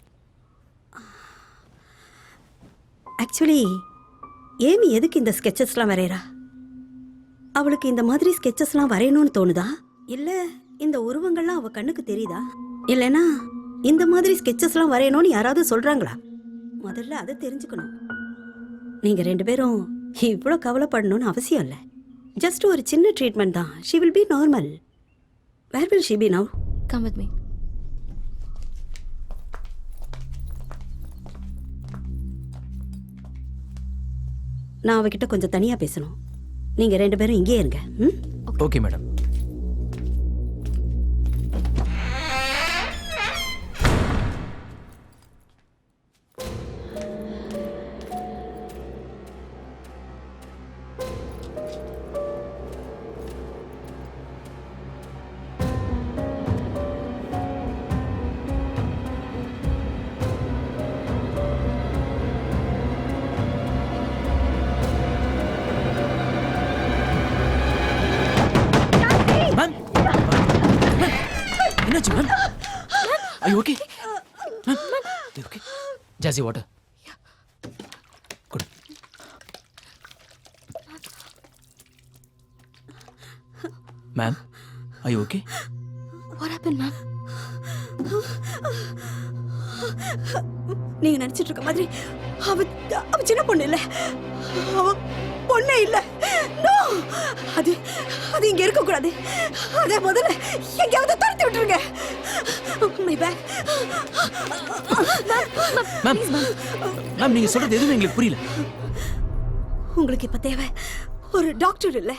ஆக்சுவலி ஏமி எதுக்கு இந்த ஸ்கெச்சஸ்லாம் வரைகிறா அவளுக்கு இந்த மாதிரி ஸ்கெச்சஸ்லாம் வரையணும்னு தோணுதா இல்லை இந்த உருவங்கள்லாம் அவள் கண்ணுக்கு தெரியுதா இல்லைனா இந்த மாதிரி ஸ்கெச்சஸ்லாம் வரையணும்னு யாராவது சொல்கிறாங்களா முதல்ல அதை தெரிஞ்சுக்கணும் நீங்கள் ரெண்டு பேரும் இவ்வளோ கவலைப்படணும்னு அவசியம் இல்லை ஜஸ்ட் ஒரு சின்ன ட்ரீட்மெண்ட் தான் she will be normal where will she be now come with me நான் அவகிட்ட கொஞ்சம் தனியாக பேசணும் நீங்கள் ரெண்டு பேரும் இங்கேயே இருங்க ம் ஓகே மேடம் என்னாச்சு மேம் ஐயோ okay ma'am okay Jassi water good ma'am ஐயோ ஓகே What happened, ma'am? நீங்க நினைச்சிட்டு இருக்க மாதிரி அவ சின்ன பொண்ணு இல்ல அவ பொண்ணே இல்ல நோ அது இங்க இருக்க கூடாது அத முதல்ல எங்கயாவது தடுத்து விட்டுருங்க மை பேக் மேம் மேம் நீங்க சொல்றது எதுவும் எங்களுக்கு புரியல உங்களுக்கு இப்ப தேவை ஒரு டாக்டர் இல்ல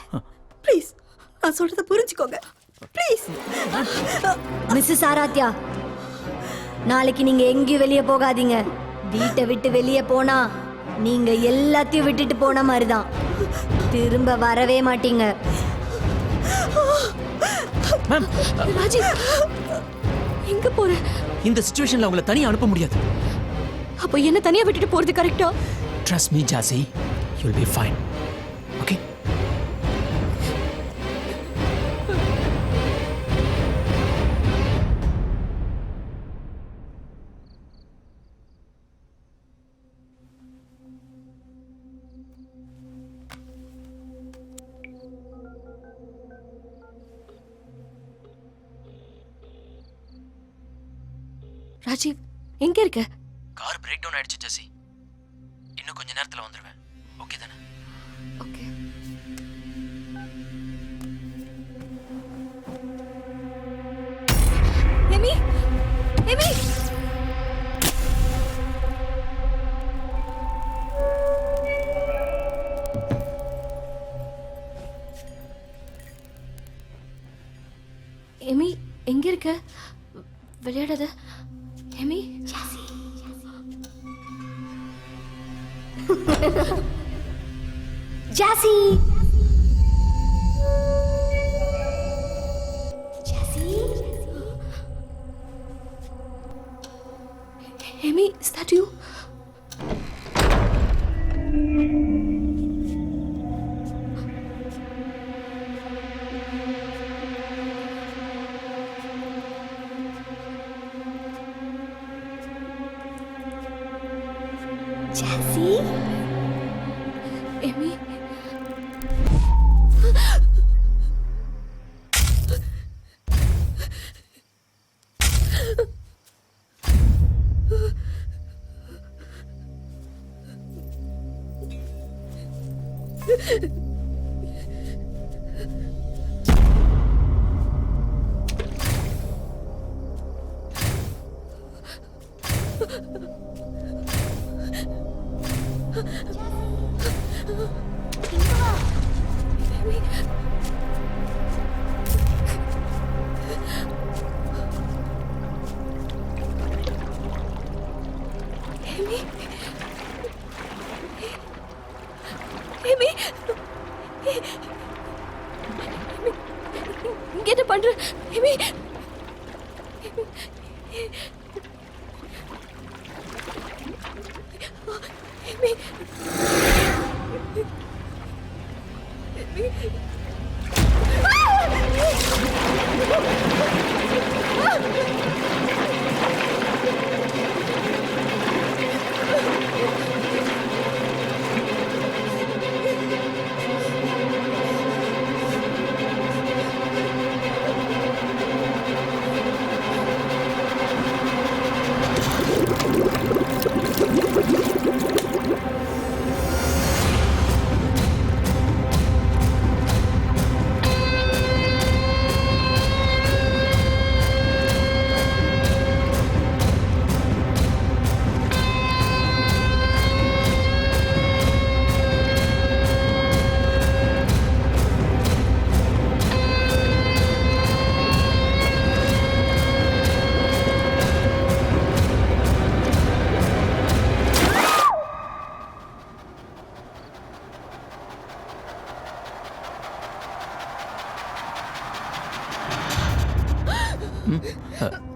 ப்ளீஸ் நான் சொல்றத புரிஞ்சுக்கோங்க ப்ளீஸ் மிஸ்ஸஸ் ஆராத்யா நாளைக்கு நீங்க எங்கேயும் வெளியே போகாதீங்க வீட்டை விட்டு வெளியே போனா நீங்க எல்லாத்தையும் விட்டுட்டு போன மாதிரி தான் திரும்ப வரவே மாட்டீங்க மேம் ராஜீவ் எங்க போற இந்த சிச்சுவேஷன்ல உங்களை தனியா அனுப்ப முடியாது அப்போ என்ன தனியா விட்டுட்டு போறது கரெக்டா trust me Jassy you will be fine okay Rajiv எங்க இருக்க? கார் பிரேக் டவுன் ஆயிடுச்சு ஜெசி. இன்னும் கொஞ்ச நேரத்துல வந்துருவேன். ஓகே தானே? ஓகே. எமி எமி எமி எங்க இருக்க? விளையாடாத Amy. Jassy Amy, is that you? Jassy Amy, Amy, இங்க என்ன பண்ற? Amy, Amy,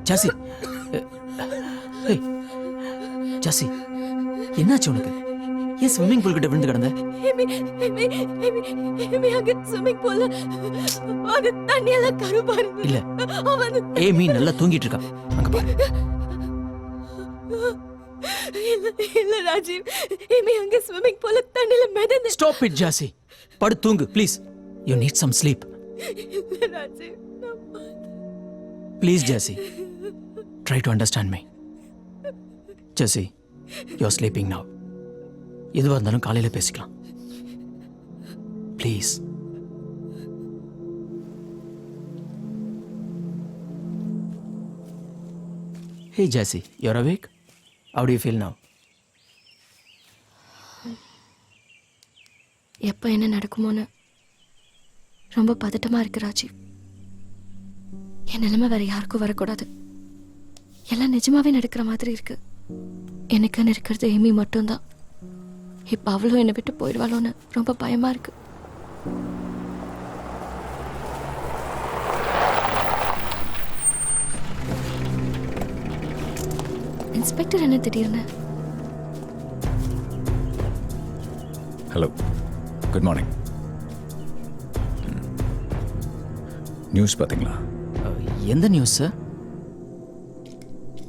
Jassy. ஏய், ஜாசி என்னாச்சு உனக்கு? ஏன் ஸ்விம்மிங் பூல் கிட்ட விழுந்து கிடந்த? எமி, எமி, எமி, எமி, அங்க ஸ்விம்மிங் பூல்ல அந்த தண்ணியெல்லாம் கருப்பாரு. இல்ல, அவன் ஏமி நல்லா தூங்கிட்டு இருக்கா. அங்க பாரு. இல்ல ராஜீவ், எமி அங்க ஸ்விம்மிங் பூல்ல தண்ணியில மிதந்து. Stop it Jassy. படு தூங்கு please. You need some sleep. இல்ல Rajeev, please Jassy, try to understand me. Jassy, you are sleeping now. எதுவாக இருந்தாலும் காலையில பேசிக்கலாம் please. Hey Jassy, you're awake? How do you feel now? எப்போ என்ன நடக்குமோன்னு ரொம்ப பதட்டமா இருக்கு ராஜீவ். என் நிலைமை வேற யாருக்கும் வரக்கூடாது. எல்லாம் நிஜமாவே நடக்கிற மாதிரி இருக்கு. எனக்குன்னு இருக்கிறது ஏமி மட்டும்தான். இப்ப அவளும் என்னை விட்டு போயிடுவாளோன்னு ரொம்ப பயமா இருக்கு. இன்ஸ்பெக்டர் என்ன திடீர்னு? Hello, good morning. நியூஸ் பார்த்தீங்களா? எந்த நியூஸ் சார்?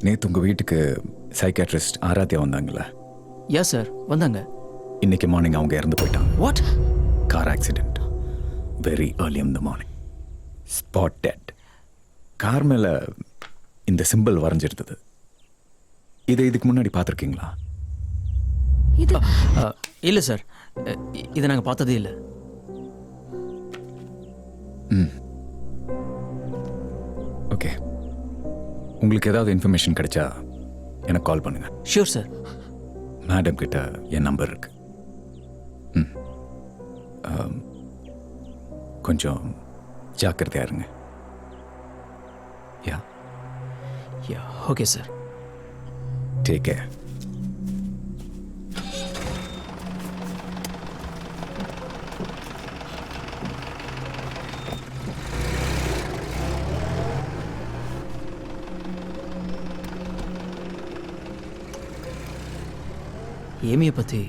நேற்று உங்கள் வீட்டுக்கு சைக்காட்ரிஸ்ட் ஆராத்யா வந்தாங்களா? யா சார், வந்தாங்க. இன்னைக்கு மார்னிங் அவங்க இறந்து போயிட்டாங்க. What? Car accident. Very early in the morning. Spot dead. Car மேலே இந்த சிம்பிள் வரைஞ்சிருந்தது. இதை இதுக்கு முன்னாடி பார்த்துருக்கீங்களா? இது இல்லை சார், இதை நாங்கள் பார்த்ததே இல்லை. ஓகே, உங்களுக்கு ஏதாவது இன்ஃபர்மேஷன் கிடைச்சா எனக்கு கால் பண்ணுங்க. Sure sir. மேடம் கிட்ட என் நம்பர் இருக்கு. கொஞ்சம் ஜாக்கிரதையா இருங்க. Yeah, okay sir. Take care. ஏமியை பற்றி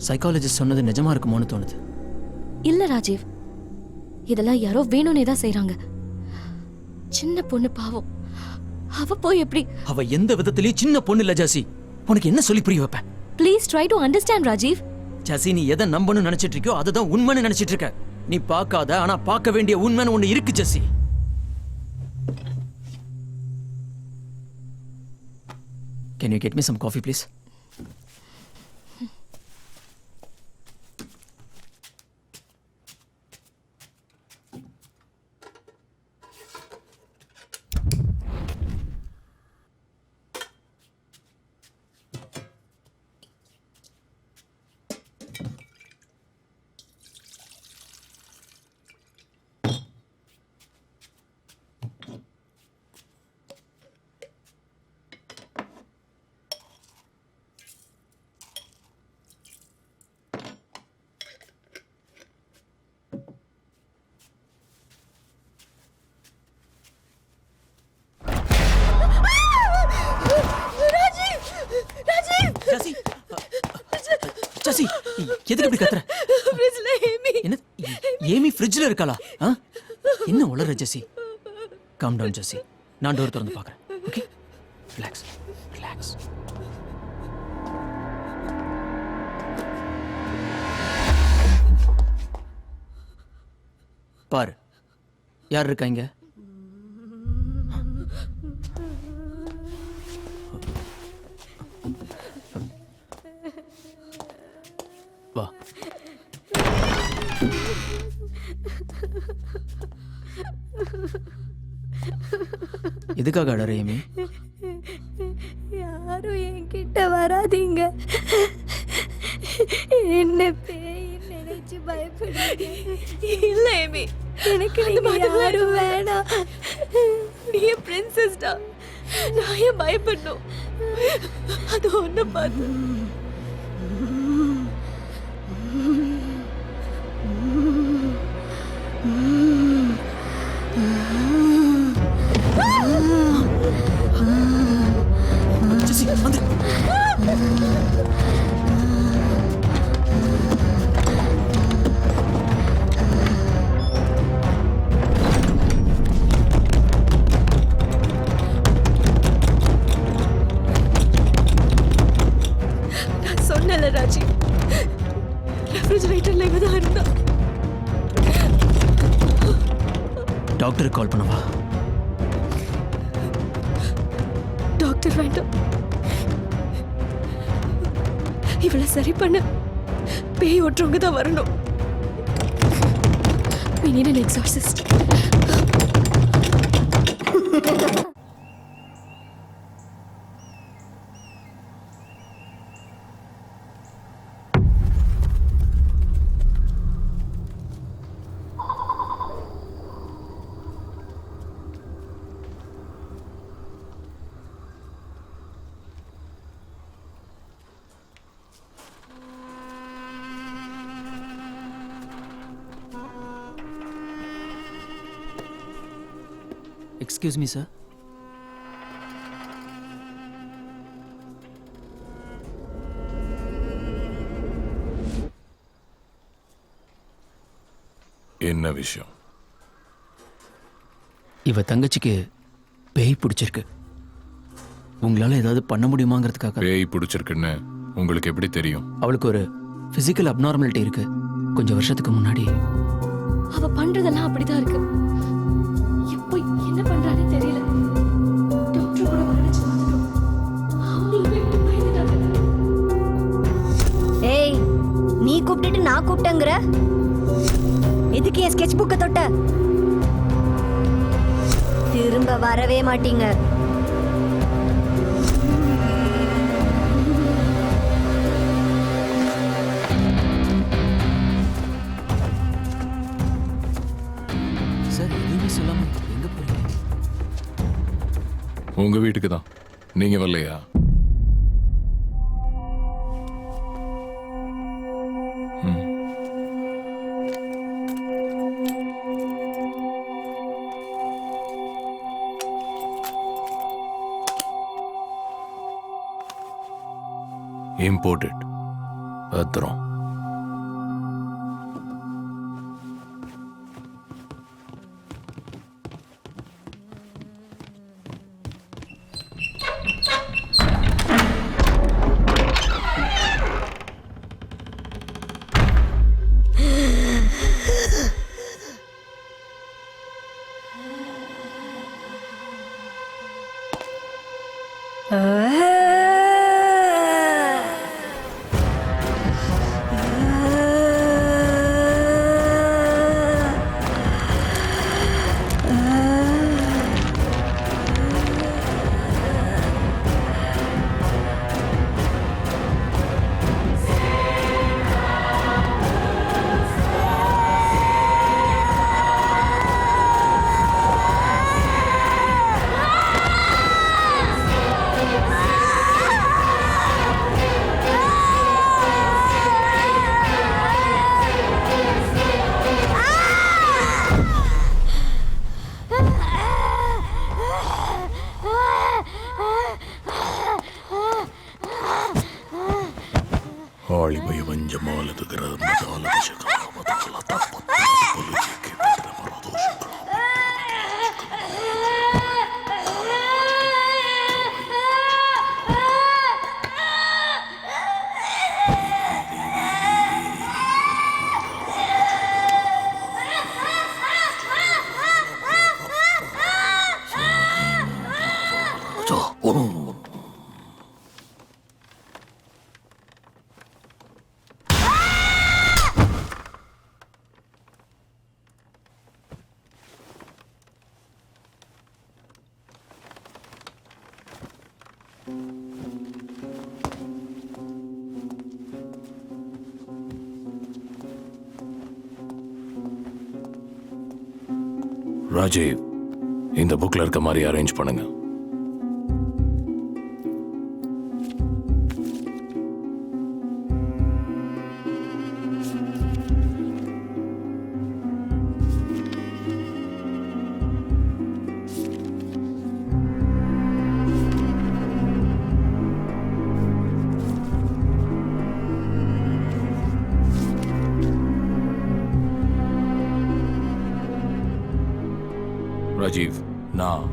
சைக்காலஜிஸ்ட் சொன்னது நிஜமா இருக்குமோன்னு தோணுது. இல்ல ராஜீவ், இதெல்லாம் யாரோ வேணும்னே தான் செய்றாங்க. சின்ன பொண்ணு பாவம், அவ போய் எப்படி? அவ எந்த விதத்திலயும் சின்ன பொண்ணு இல்ல ஜாசி. உனக்கு என்ன சொல்லி புரிய வைப்பேன்? Please try to understand Rajiv. Jassi, நீ எதை நம்பணும்னு நினைச்சிட்டு இருக்கியோ அதுதான் உண்மைன்னு நினைச்சிட்டு இருக்க. நீ பார்க்காத ஆனா பார்க்க வேண்டிய உண்மைன்னு ஒண்ணு இருக்கு Jassi. Can you get me some coffee, please? Jassi, Jassi, எதுக்கு இப்படி கத்துற? என்ன ஏமி ஃப்ரிட்ஜ்ல இருக்காளா? என்ன உளற ஜாசி? காம் டவுன் ஜாசி, நான் டோர் திறந்து பார்க்கறேன். Okay, relax relax. பாரு, யார் இருக்கா இங்க? வா. எதுக்காக அழற ஏமி? யாரும் என்கிட்ட வராதீங்க. என்ன பேய் நினைச்சு பயப்படுறீங்க. இல்ல ஏமி, எனக்கு நீங்க யாரும் வேணாம். நீ பிரின்சஸ் டா. நான் ஏன் பயப்படணும்? அது ஒண்ணு பார்த்து ஜெசி, வந்து. நான் சொன்னல ராஜீவ், ரெஃப்ரிஜரேட்டர்ல இவ தான் இருந்தா. டாக்டருக்கு கால் பண்ணவா? டாக்டர் வேண்டாம். இவளை சரி பண்ண பேய் ஓட்டுறவங்க தான் வரணும். We need an exorcist. Excuse me sir. என்ன விஷயம்? இவ தங்கச்சிக்கு பேய் பிடிச்சிருக்கு. உங்களால ஏதாவது பண்ண முடியுமாங்கிறதுக்காக. பேய் பிடிச்சிருக்குன்னு உங்களுக்கு எப்படி தெரியும்? அவளுக்கு ஒரு பிசிக்கல் அப்நார்மாலிட்டி இருக்கு. கொஞ்சம் வருஷத்துக்கு முன்னாடி அவ பண்றதெல்லாம் அப்படிதான் இருக்கு. எப்போ என்ன பண்றானே தெரியல. டாக்டர் கூட வரவச்சு பார்த்துட்டோம். அவனுமே நான் கூப்பிட்டேங்கிற? எதுக்கு என் ஸ்கெட்ச் புக்கை தொட்ட? திரும்ப வரவே மாட்டீங்க. சார் எதுவுமே சொல்லாம எங்க போறீங்க? உங்க வீட்டுக்கு தான். நீங்க வரலையா? இம்போர்ட்டட் பத்திரம். ஆழிபய வஞ்சமாலது ராஜீவ், இந்த புக்ல இருக்க மாதிரி அரேஞ்ச் பண்ணுங்க. ராஜீவ், நான்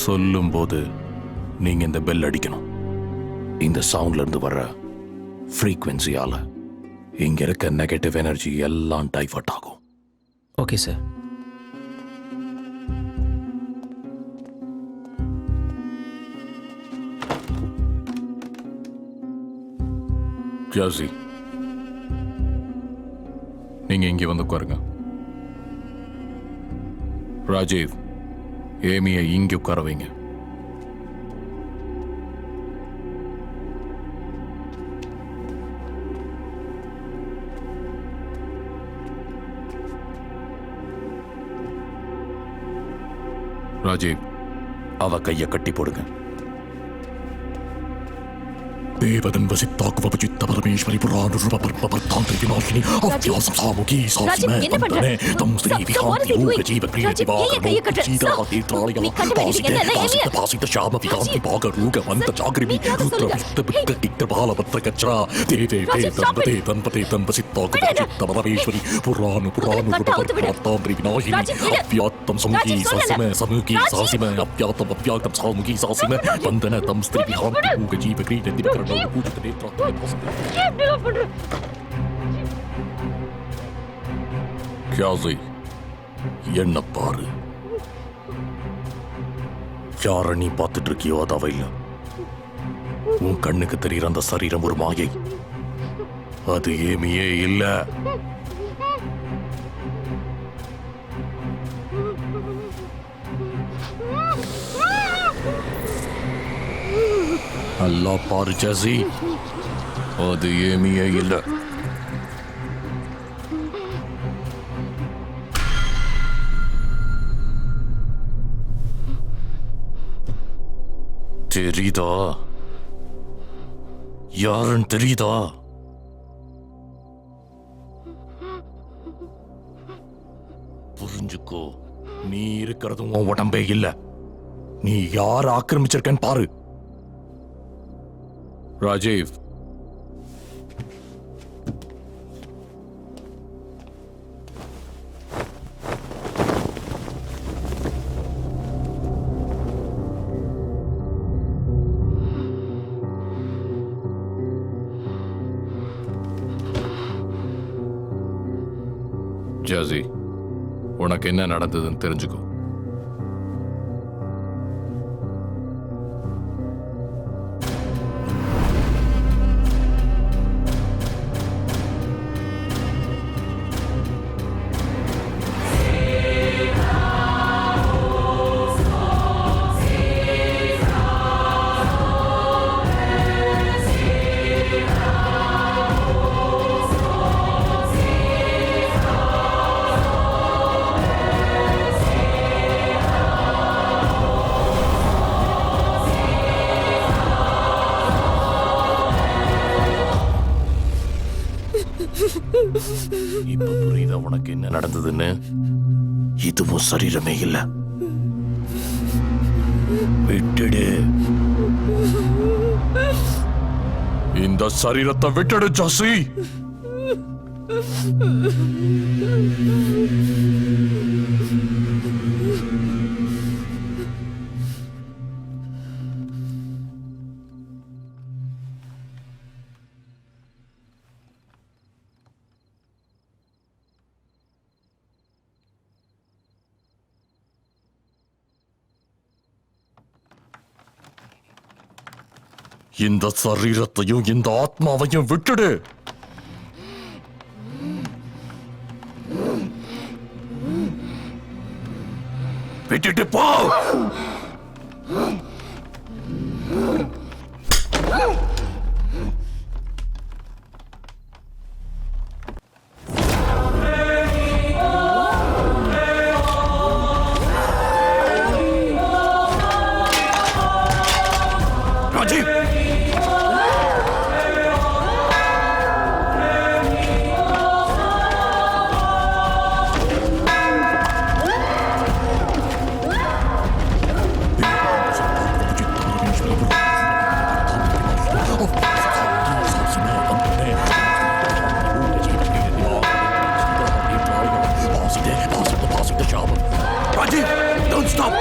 சொல்லும் போது நீங்க இந்த பெல் அடிக்கணும். இந்த சவுண்ட்ல இருந்து வர்ற ஃப்ரீக்வன்சியால இங்க இருக்க நெகட்டிவ் எனர்ஜி எல்லாம் டைவர்ட் ஆகும். Okay sir. ஜாசி, நீங்க இங்க வந்து உட்காருங்க. ராஜீவ், ஏமியை இங்க உட்கார வைங்க. ராஜீவ், அவ கைய கட்டி போடுங்க. தேவதன் வசித்தாக்கு வபஜித்த பரமேஸ்வரி புராணுருவ பர்மபர்த்தாந்திரி விநாசினி அவ்யாச சாமுகி சாசிமே வந்தனே தம் ஸ்ரீ விஹாந்தி ஊக ஜீவ கிரிய ஜீவாக சீதா தீர்த்தாலயா பாசித பாசித ஷாம விகாந்தி பாக ரூக வந்த ஜாகிரிமி ருத்ர விஷ்ட புத்த கிட்ட பாலபத்ர கச்சரா தேவே தன்பதே தம் வசித்தாக்கு வபஜித்த பரமேஸ்வரி புராணுருவ பர்மபர்த்தாந்திரி விநாசினி அவ்யாத்தம் சமுகி சாசிமே சமுகி சாசிமே அவ்யாத்தம் சாமுகி சாசிமே வந்தன தம் ஸ்ரீ விஹாந்தி ஊக ஜீவ கிரிய ஜீவ என்ன பாரு, யார நீ பார்த்துட்டு இருக்கியோ அது அவ இல்ல. உன் கண்ணுக்கு தெரிகிற அந்த சரீரம் ஒரு மாயை. அது ஏமியே இல்ல. நல்லா பாரு ஜாசி, அது ஏமியே இல்ல. தெரியுதா? யாருன்னு தெரியுதா? புரிஞ்சுக்கோ, நீ இருக்கிறது உன் உடம்பே இல்ல. நீ யார் ஆக்கிரமிச்சிருக்கன்னு பாரு. ராஜீவ், ஜாசி, உனக்கு என்ன நடந்ததுன்னு தெரிஞ்சுக்கோ. இப்ப புரியுதா உனக்கு என்ன நடந்ததுன்னு? இதுவும் சரீரமே இல்ல. விட்டுடு, இந்த சரீரத்தை விட்டுடு ஜாசி. இந்த சரீரத்தையும் இந்த ஆத்மாவையும் விட்டுடு. விட்டுட்டு போ. Rajiv, Rajiv, don't stop.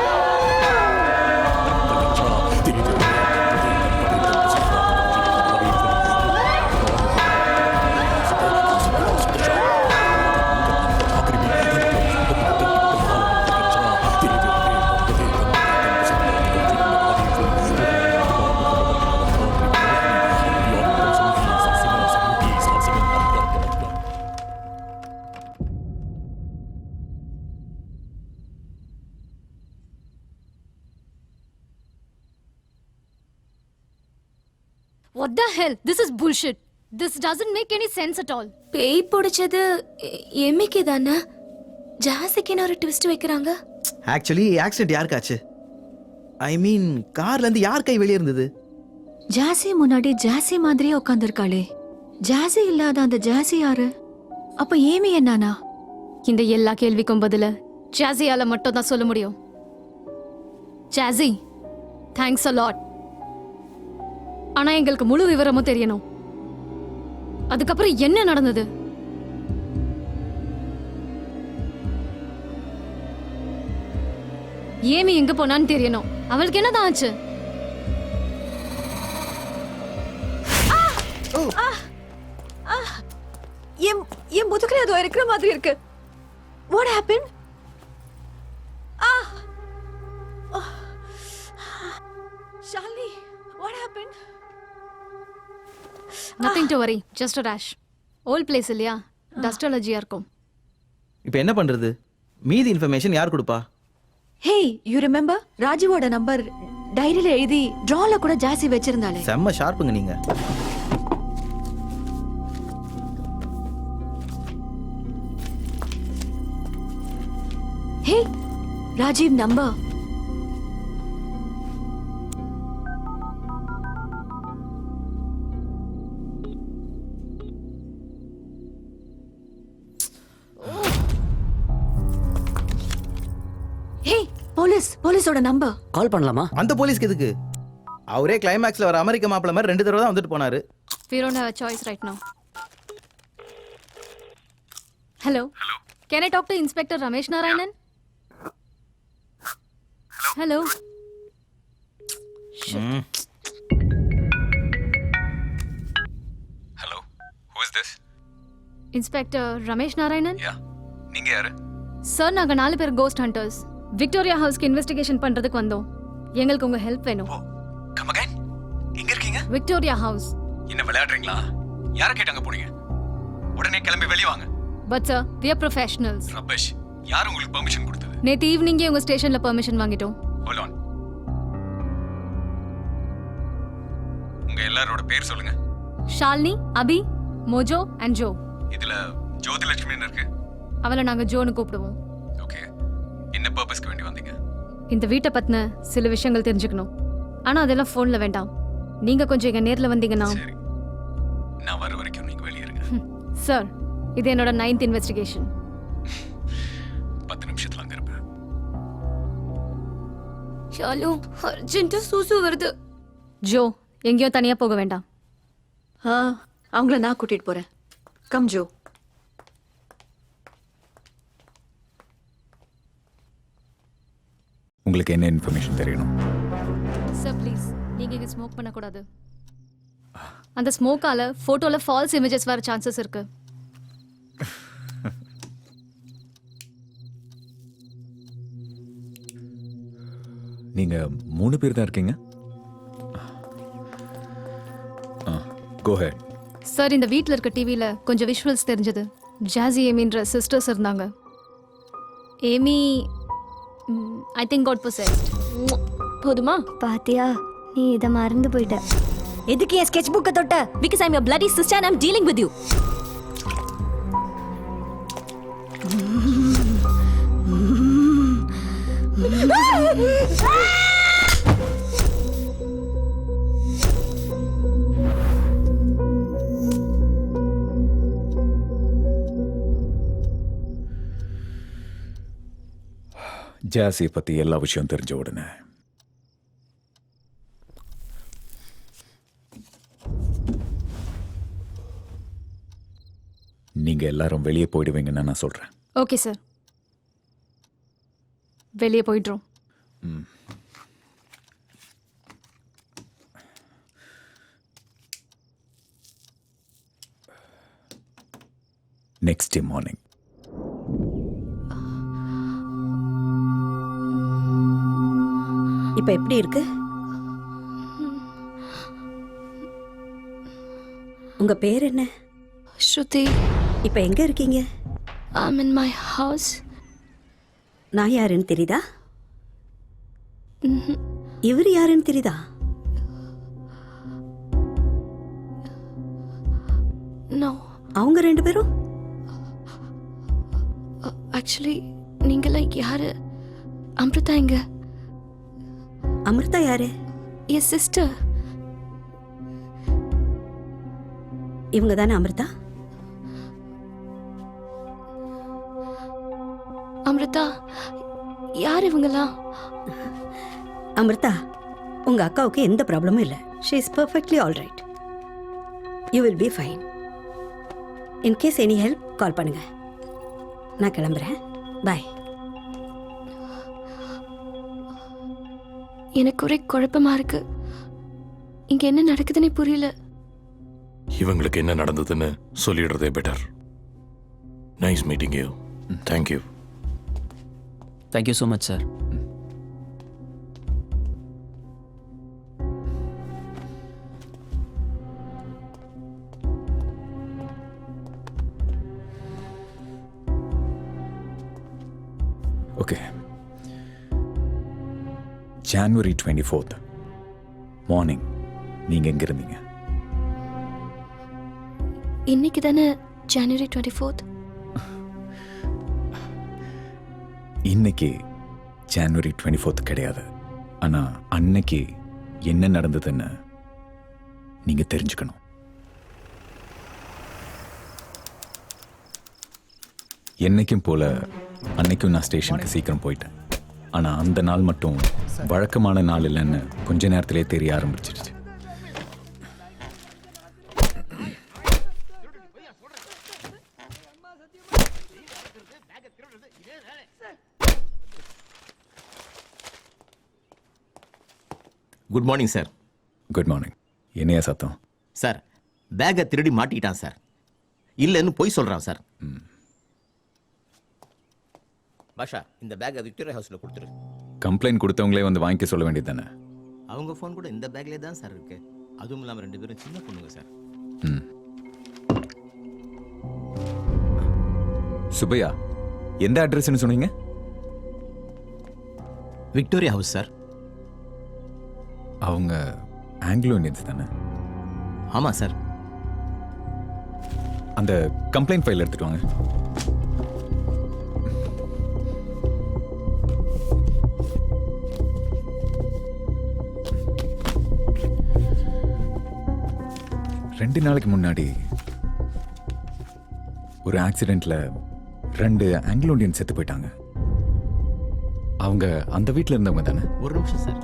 What the hell? This is bullshit. This doesn't make any sense at all. பேய் பிடிச்சது எம்மிக்கு தானே? ஜாசிக்கு ஒரு ட்விஸ்ட் வைக்கிறாங்க. Actually accident யாருக்காச்சு? ஐ மீன் கார்ல இருந்து யார் கை வெளியே இருந்தது? ஜாசி முன்னாடி ஜாசி மாதிரியே உட்காந்துருக்காளே. ஜாசி இல்லாத அந்த ஜாசி யாரு? அப்ப ஏமி என்னானா? இந்த எல்லா கேள்விக்கும் பதில ஜாசியால மட்டும் தான் சொல்ல முடியும். Jassi, thanks a lot. ஆனா எங்களுக்கு முழு விவரமும் தெரியணும். அதுக்கப்புறம் என்ன நடந்தது? ஏமி எங்க போனான்னு தெரியணும். அவளுக்கு என்னதான் ஆச்சு? என் முதுகுல ஏதோ இருக்கிற மாதிரி இருக்கு. What happened? Shalini, what happened? Nothing to worry, just a rash. Old place இல்லையா, டஸ்ட் அலர்ஜியா இருக்கும். இப்போ என்ன பண்றது? மீதி இன்ஃபர்மேஷன் யார் கொடுப்பா? ஹே, யூ ரிமெம்பர் ராஜுவோட நம்பர் டைரியில எழுதி டிரால கூட ஜாஸ்தி வச்சிருந்தாலே. செம்ம ஷார்ப்புங்க நீங்க. ஹே, ராஜீவ் நம்பர். ஹே, போலீஸோட நம்பர். கால் பண்ணலாமா? அந்த போலீஸ்க்கு எதுக்கு? அவரே கிளைமேக்ஸ்ல வர அமெரிக்க மாப்பிள்ள மாதிரி 2 தடவை தான் வந்துட்டு போனாரு. We don't have a choice right now. Hello. Can I talk to Inspector Ramesh Narayanan? Hello. Hello, who is this? Inspector Ramesh Narayanan? யா, நீங்க யாரு? Sir, நாங்க 4 பேர் கோஸ்ட் ஹண்டர்ஸ். விக்டோரியா ஹவுஸ்க்கு இன்வெஸ்டிகேஷன் பண்றதுக்கு வந்தோம். எங்களுக்கு உங்க ஹெல்ப் வேணும். Come again. எங்க இருக்கீங்க? Victoria house. என்ன விளையாடுறீங்களா? யார கேட்டாங்க போறீங்க? உடனே கிளம்பி வெளிய வாங்க. But sir, we are professionals. ரபேஷ், யார் உங்களுக்கு பெர்மிஷன் கொடுத்தது? நேத்து ஈவினிங்கே உங்க ஸ்டேஷன்ல பெர்மிஷன் வாங்கிட்டோம். Hold on. உங்க எல்லாரோட பேர் சொல்லுங்க. ஷாலினி, அபி, மோஜோ அண்ட் ஜோ. இதுல ஜோதிலட்சுமின்னு இருக்கு. அவளை நாங்க ஜோன்னு கூப்பிடுவோம். ஓகே. என்ன பர்பஸ்க்கு வேண்டி வந்தீங்க? இந்த வீட்டை பத்தின சில விஷயங்கள் தெரிஞ்சுக்கணும். ஆனா அதெல்லாம் போன்ல வேண்டாம். நீங்க கொஞ்சம் இங்க நேர்ல வந்தீங்கன்னா. சரி, நான் வர வரைக்கும் நீங்க வெளிய இருங்க. சார், இது என்னோட 9th இன்வெஸ்டிகேஷன். 10 நிமிஷத்துல அங்க இருப்பேன். ஷாலு, அர்ஜென்ட்டா சூசு வருது. ஜோ, எங்கேயோ தனியா போக வேண்டாம். அவங்கள நான் கூட்டிட்டு போறேன். Come Joe. உங்களுக்கு என்ன இன்ஃபர்மேஷன் தெரியணும்? சார் ப்ளீஸ், நீங்க இங்க ஸ்மோக் பண்ணக்கூடாது. அந்த ஸ்மோக்கால போட்டோல ஃபால்ஸ் இமேஜஸ் வர சான்சஸ் இருக்கு. நீங்க 3 பேர் தான் இருக்கீங்க? கோ ஹெட். சார், இந்த வீட்ல இருக்க டிவில கொஞ்சம் விஷுவல்ஸ் தெரிஞ்சது. ஜாஸி ஏமின்ற சிஸ்டர்ஸ் இருந்தாங்க. Amy I think got possessed. போதுமா? பாத்தியா, நீ இதை மறந்து போயிட்ட. எதுக்கு என் ஸ்கெட்ச் புக்கை தொட்ட? Because I'm your bloody sister and I'm dealing with you. Jazzy பத்தி எல்லா விஷயம் தெரிஞ்ச உடனே நீங்க எல்லாரும் வெளியே போயிடுவீங்கன்னு நான் சொல்றேன். ஓகே சார், வெளியே போயிடுறோம். Next day morning. இப்ப எப்படி இருக்கு? உங்க பேர் என்ன? ஸ்ருதி. இப்ப எங்க இருக்கீங்க? I'm in my house. நான் யாருன்னு தெரியுதா? இவர் யாருன்னு தெரியுதா? No. அவங்க 2 பேரும் ஆக்சுவலி நீங்களாம் யாரு? அமிர்தா எங்க? அமிர்தா யாரு? என் சிஸ்டர். இவங்க தானே அமிர்தா? அமிர்தா யார் இவங்களாம்? அமிர்தா, உங்க அக்காவுக்கு எந்த ப்ராப்ளமும் இல்லை. She is perfectly all right. You will be fine. In case any help call பண்ணுங்க. நான் கிளம்புறேன். பாய். எனக்கு ஒரே குழப்பமா இருக்கு. இங்க என்ன நடக்குதுன்னே புரியல. இவங்களுக்கு என்ன நடந்ததுன்னு சொல்லிடுறதே better. Nice meeting you. Thank you. Thank you so much sir. Okay, January 24th morning நீங்கள் எங்கே இருந்தீங்க? இன்னைக்கு தானே January 24th. இன்னைக்கு January 24th கிடையாது. ஆனால் அன்னைக்கு என்ன நடந்ததுன்னு நீங்கள் தெரிஞ்சுக்கணும். என்னைக்கும் போல அன்னைக்கும் நான் ஸ்டேஷனுக்கு சீக்கிரம் போயிட்டேன். ஆனால் அந்த நாள் மட்டும் வழக்கமான நாள் இல்லைன்னு கொஞ்ச நேரத்திலே தெரிய ஆரம்பிச்சிருச்சு. Good morning sir. Good morning. என்னையா சத்தம்? சார், பேக்கை திருடி மாட்டிக்கிட்டான் சார். இல்லைன்னு பொய் சொல்கிறான் சார். பாஷா, இந்த பேக்கை விக்டோரியா ஹவுஸில் கொடுத்துரு. கம்ப்ளைண்ட் கொடுத்தவங்களே வந்து வாங்கிக்க சொல்ல வேண்டியது தானே? அவங்க ஃபோன் கூட இந்த பேக்லேயே தான் சார் இருக்கு. அதுவும் இல்லாமல் 2 பேரும் சின்ன பொண்ணுங்க சார். சுபையா, எந்த அட்ரஸ்ன்னு சொன்னீங்க? Victoria house sir. அவங்க ஆங்கிலோ இந்தியன்ஸ் தானே? ஆமாம் சார். அந்த கம்ப்ளைண்ட் ஃபைல் எடுத்துட்டு வாங்க. ரெண்டு நாளைக்கு முன்னாடி ஒரு ஆக்சிடென்ட்ல 2 ஆங்கிலோ இந்தியன் செத்து போயிட்டாங்க. அவங்க அந்த வீட்டில் இருந்தவங்க தானே? ஒரு நிமிஷம் சார்.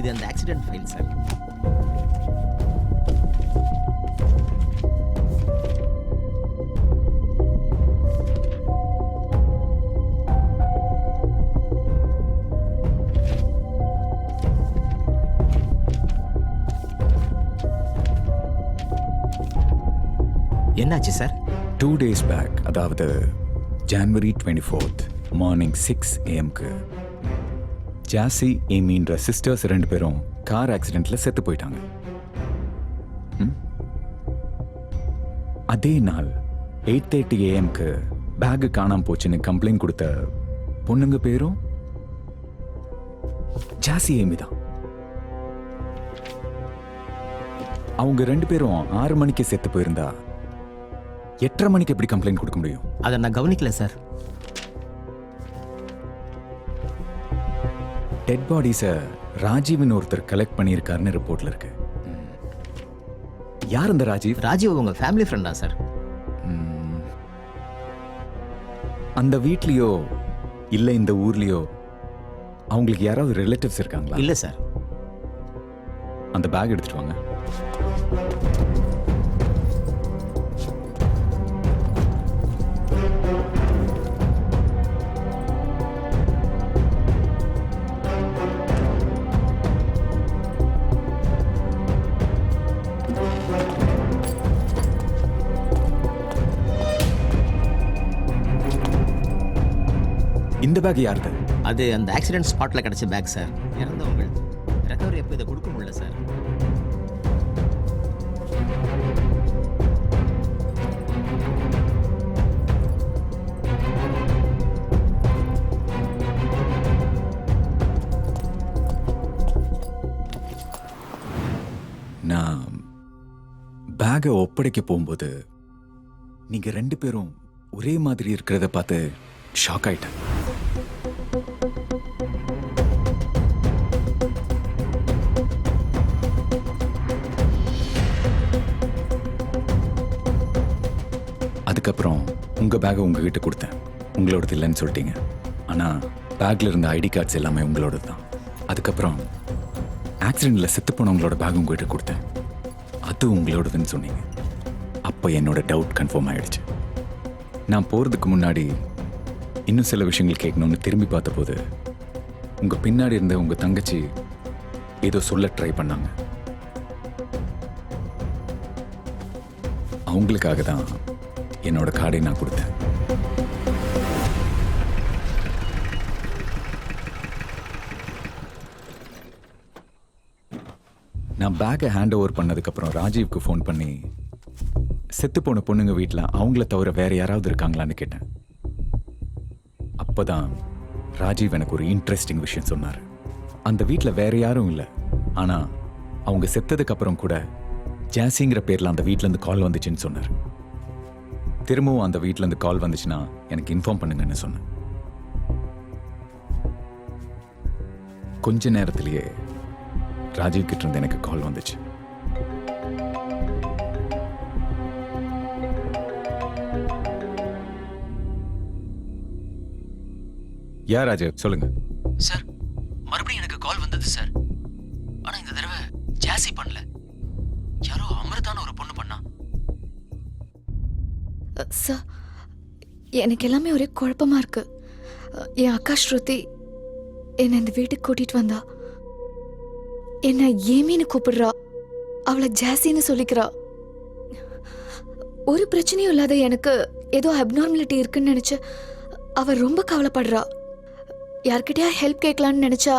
இது அந்த ஆக்சிடென்ட் ஃபைல் சார். என்னாச்சு சார்? 2 days பேக், அதாவது January 24th மார்னிங் 6 AM-க்கு ஜாசி ஏமின்ற சிஸ்டர்ஸ் 2 பேரும் கார் ஆக்சிடென்ட்ல செத்து போயிட்டாங்க. அதே நாள் 8:30 AM-க்கு பேக் காணாம போச்சுன்னு கம்ப்ளைண்ட் கொடுத்த பொண்ணுங்க பேரும் ஜாசி ஏமி தான். அவங்க 2 பேரும் 6 மணிக்கு செத்து போயிருந்தா 8:30 மணிக்கு எப்படி கம்ப்ளைண்ட் கொடுக்க முடியும்? அதை நான் கவனிக்கல சார். டெட் பாடிஸை ராஜீவ்னு ஒருத்தர் கலெக்ட் பண்ணியிருக்காருன்னு ரிப்போர்ட்ல இருக்கு. யார் அந்த ராஜீவ்? ராஜீவ் உங்க ஃபேமிலி ஃப்ரெண்டா சார்? அந்த வீட்லயோ இல்ல இந்த ஊர்லயோ அவங்களுக்கு யாராவது ரிலேட்டிவ்ஸ் இருக்காங்களா? இல்லை சார். அந்த பேக் எடுத்துட்டு வாங்க. இந்த பேக் யாருது? அது அந்த ஆக்சிடென்ட் ஸ்பாட்ல கிடைச்ச பேக் சார். இறந்தவங்க ரெக்கவரி எப்போ இதை கொடுக்க முடியல சார். நான் பேக்கை ஒப்படைக்க போகும்போது நீங்க 2 பேரும் ஒரே மாதிரி இருக்கிறத பார்த்து ஷாக் ஆயிட்டேன். அதுக்கப்புறம் உங்க பேக்கை உங்ககிட்ட கொடுத்தேன். உங்களோடது இல்லைன்னு சொல்லிட்டீங்க. ஆனா பேக்ல இருந்த ஐடி கார்ட்ஸ் எல்லாமே உங்களோடது தான். அதுக்கப்புறம் ஆக்சிடென்ட்ல செத்து போனவங்களோட பேக் உங்ககிட்ட கொடுத்தேன். அது உங்களோடதுன்னு சொன்னீங்க. அப்போ என்னோட டவுட் கன்ஃபார்ம் ஆயிடுச்சு. நான் போறதுக்கு முன்னாடி இன்னும் சில விஷயங்கள் கேட்கணும்னு திரும்பி பார்த்தபோது உங்க பின்னாடி இருந்த உங்க தங்கச்சி ஏதோ சொல்ல ட்ரை பண்ணாங்க. அவங்களுக்காக தான் என்னோட கார்டை நான் கொடுத்தேன். நான் பேக்கை ஹேண்ட் ஓவர் பண்ணதுக்கப்புறம் ராஜீவ்க்கு ஃபோன் பண்ணி செத்து போன பொண்ணுங்க வீட்டில் அவங்கள தவிர வேற யாராவது இருக்காங்களான்னு கேட்டேன். அப்பதான் ராஜீவ் எனக்கு ஒரு இன்ட்ரெஸ்டிங் விஷயம் சொன்னார். அந்த வீட்டில் வேற யாரும் இல்லை, ஆனா அவங்க செத்ததுக்கு அப்புறம் கூட ஜாசிங்கிற பேர்ல அந்த வீட்டிலேருந்து கால் வந்துச்சுன்னு சொன்னார். திரும்பவும் அந்த வீட்டிலேருந்து கால் வந்துச்சுன்னா எனக்கு இன்ஃபார்ம் பண்ணுங்கன்னு சொன்னேன். கொஞ்ச நேரத்திலேயே ராஜீவ் கிட்ட இருந்து எனக்கு கால் வந்துச்சு. யார் ராஜீவ், சொல்லுங்க. சார், மறுபடியும் எனக்கு கால் வந்தது சார். ஆனா இந்த தடவை ஜாசி பண்ணல, யாரோ அமிர்தான ஒரு பொண்ணு பண்ணா. சார், எனக்கு எல்லாமே ஒரே குழப்பமா இருக்கு. என் அக்கா ஸ்ருதி என்னை இந்த வீட்டுக்கு கூட்டிட்டு வந்தா. என்ன ஏமின்னு கூப்பிடுறா, அவளை ஜாசின்னு சொல்லிக்கிறா. ஒரு பிரச்சனையும் இல்லாத எனக்கு ஏதோ அப்நார்மலிட்டி இருக்குன்னு நினைச்சு அவ ரொம்ப கவலைப்படுறா. யார்கிட்டயா ஹெல்ப் கேட்கலான்னு நினைச்சா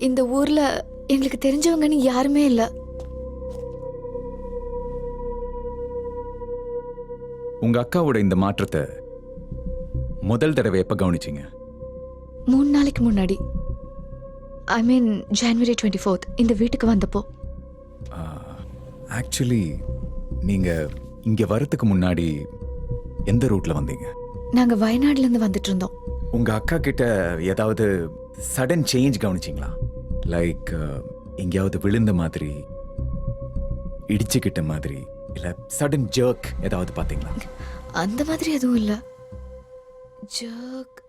இந்த ஊர்ல எங்களுக்கு தெரிஞ்சவங்கன்னு யாருமே இல்லை. உங்க அக்காவோட இந்த மாற்றத்தை முதல் தடவை எப்ப கவனிச்சீங்க? 3 நாளைக்கு முன்னாடி, ஐ மீன் January 24th இந்த வீட்டுக்கு வந்தப்போ. ஆக்சுவலி நீங்க இங்க வரதுக்கு முன்னாடி எந்த ரூட்ல வந்தீங்க? நாங்க வயநாடுல இருந்து வந்துட்டு இருந்தோம். உங்க அக்கா கிட்ட ஏதாவது சடன் சேஞ்ச் கவனிச்சிங்களா? லைக் எங்கேயாவது விழுந்த மாதிரி, இடிச்சுக்கிட்ட மாதிரி, இல்ல சடன் ஜர்க் ஏதாவது பாத்தீங்களா? அந்த மாதிரி எதுவும் இல்லை. ஜர்க்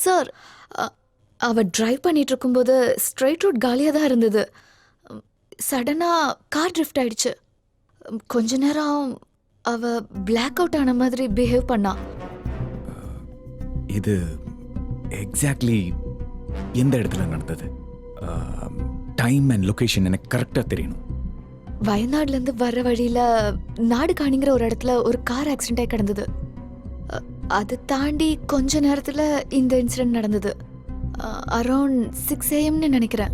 சார், அவ டிரைவ் பண்ணிட்டு இருக்கும்போது ஸ்ட்ரைட் ரோட் காலியாக தான் இருந்தது. சடனாக கார் ட்ரிஃப்ட் ஆயிடுச்சு. கொஞ்ச நேரம் அவ பிளாக் அவுட் ஆன மாதிரி பிஹேவ் பண்ணா. இது எக்ஸாக்ட்லி எந்த இடத்துல நடந்தது? டைம் அண்ட் லொகேஷன் எனக்கு கரெக்டாக தெரியணும். வயநாடுலேருந்து வர்ற வழியில் நாடுகாணிங்கிற ஒரு இடத்துல ஒரு கார் ஆக்சிடென்ட் ஆகி கிடந்தது. அதை தாண்டி கொஞ்ச நேரத்தில் இந்த இன்சிடென்ட் நடந்தது. அரௌண்ட் 6 AM நினைக்கிறேன்.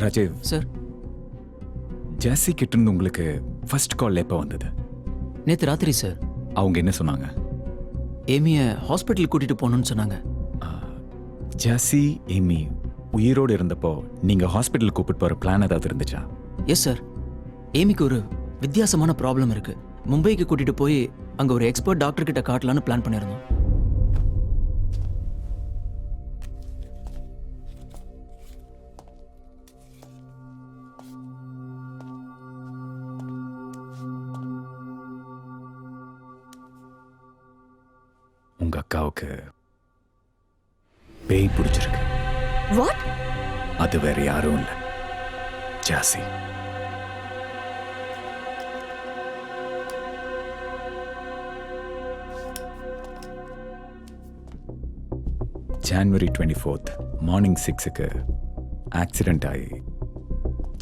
ராஜீவ் சார், ஜாசி கிட்ட இருந்து உங்களுக்கு ஃபர்ஸ்ட் கால் எப்போ வந்தது? நேற்று ராத்திரி சார். அவங்க என்ன சொன்னாங்க? ஏமியை ஹாஸ்பிட்டல் கூட்டிட்டு போகணும்னு சொன்னாங்க. ஜாசி ஏமி உயிரோடு இருந்தப்போ நீங்க ஹாஸ்பிட்டல் கூப்பிட்டு போற பிளான் ஏதாவது இருந்துச்சா? Yes sir. ஏமிக்கு ஒரு வித்தியாசமான ப்ராப்ளம் இருக்கு. மும்பைக்கு கூட்டிட்டு போய் அங்க ஒரு எக்ஸ்பர்ட் டாக்டர் கிட்ட காட்டலான்னு பிளான் பண்ணியிருந்தோம். உங்க அக்காவுக்கு பேய் பிடிச்சிருக்கு. வாட்? அது வேற யாரும் இல்ல, ஜாசி. January 24th மார்னிங் 6க்கு ஆக்சிடென்ட் ஆகி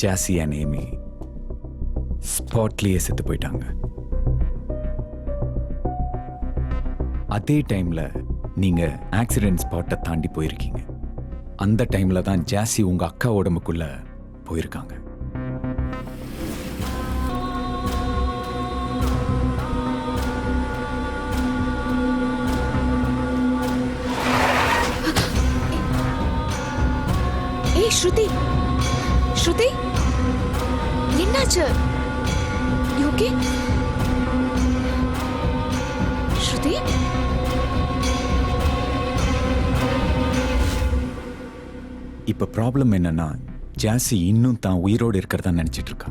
ஜாசி அண்ட் ஏமி ஸ்பாட்லேயே செத்து போயிட்டாங்க. அதே டைம்ல நீங்க ஆக்சிடென்ட் ஸ்பாட்டை தாண்டி போயிருக்கீங்க. அந்த டைம்ல தான் ஜாசி உங்க அக்கா உடம்புக்குள்ள போயிருக்காங்க. ஏய் ஸ்ருதி, ஸ்ருதி, என்னாச்சு? You okay? ஸ்ருதி, இப்ப ப்ராப்ளம் என்னன்னா, ஜாசி இன்னும் தான் உயிரோடு இருக்கிறதா நினைச்சிட்டு இருக்கா.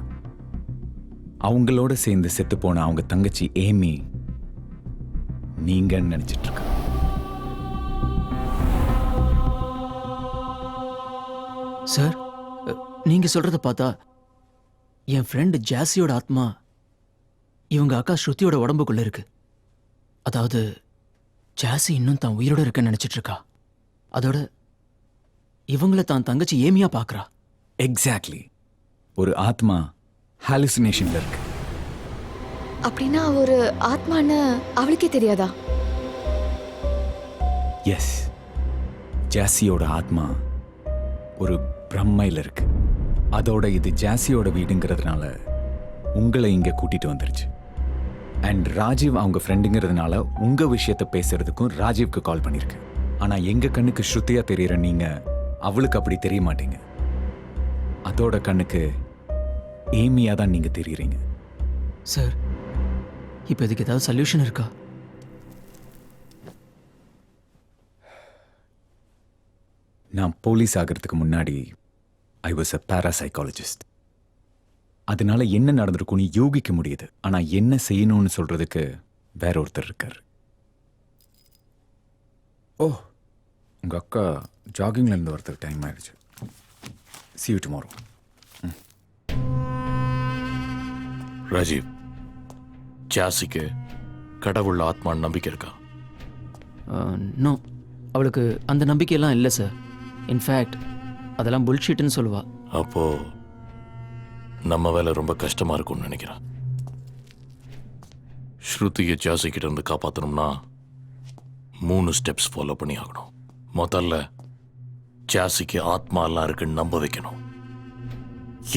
அவங்களோட சேர்ந்து செத்து போன அவங்க தங்கச்சி ஏமி நீங்கன்னு நினைச்சிட்டு இருக்கா. சார், நீங்க சொல்றத பார்த்தா என் ஃப்ரெண்டு ஜாசியோட ஆத்மா இவங்க அக்கா ஸ்ருதியோட உடம்புக்குள்ள இருக்கு. அதாவது ஜாசி இன்னும் தான் உயிரோட இருக்குன்னு நினைச்சிட்டு இருக்கா. அதோட இவங்கள தான் தங்கச்சி ஏமியா பார்க்கறா. எக்ஸாக்ட்லி. ஒரு ஆத்மா ஹாலுசினேஷன்ல இருக்கு. அப்படின்னா ஒரு ஆத்மான்னு அவளுக்கே தெரியாதா? எஸ், ஜாசியோட ஆத்மா ஒரு பிரம்மையில் இருக்கு. அதோட இது ஜாசியோட வீடுங்கிறதுனால உங்களை இங்க கூட்டிட்டு வந்துருச்சு. அண்ட் ராஜீவ் அவங்க ஃப்ரெண்டுங்கிறதுனால உங்க விஷயத்த பேசுறதுக்கும் ராஜீவ்க்கு கால் பண்ணிருக்கு. ஆனா எங்க கண்ணுக்கு ஸ்ருதியா தெரியற நீங்க அவளுக்கு அப்படி தெரிய மாட்டீங்க. அதோட கண்ணுக்கு ஏமியா தான் நீங்க தெரியுறீங்க. சார், இப்போ இதுக்கு ஏதாவது சொல்யூஷன் இருக்கா? நான் போலீஸ் ஆகிறதுக்கு முன்னாடி ஐ வாஸ் அ parapsychologist. அதனால என்ன நடந்திருக்கும்னு யூகிக்க முடியுது. ஆனா என்ன செய்யணும்னு சொல்றதுக்கு வேற ஒருத்தர் இருக்கார். ஓ, உங்க அக்கா ஜாகிங்ல இருந்து வரதுக்கு டைம் ஆயிடுச்சு. See you tomorrow. ராஜீவ், ஜாசிக்கு கடவுள் ஆத்மான்னு நம்பிக்கை இருக்கா? நோ, அவளுக்கு அந்த நம்பிக்கையெல்லாம் இல்லை சார். இன்ஃபேக்ட் அதெல்லாம் புல்ஷீட்னு சொல்லுவா. அப்போ நம்ம வேலை ரொம்ப கஷ்டமா இருக்கும்னு நினைக்கிறேன். ஸ்ருதியை ஜாசி கிட்ட இருந்து காப்பாற்றணும்னா 3 ஸ்டெப்ஸ் ஃபாலோ பண்ணி ஆகணும். முதல்ல ஜாசிக்கு ஆத்மா எல்லாம் இருக்குன்னு நம்ப வைக்கணும்.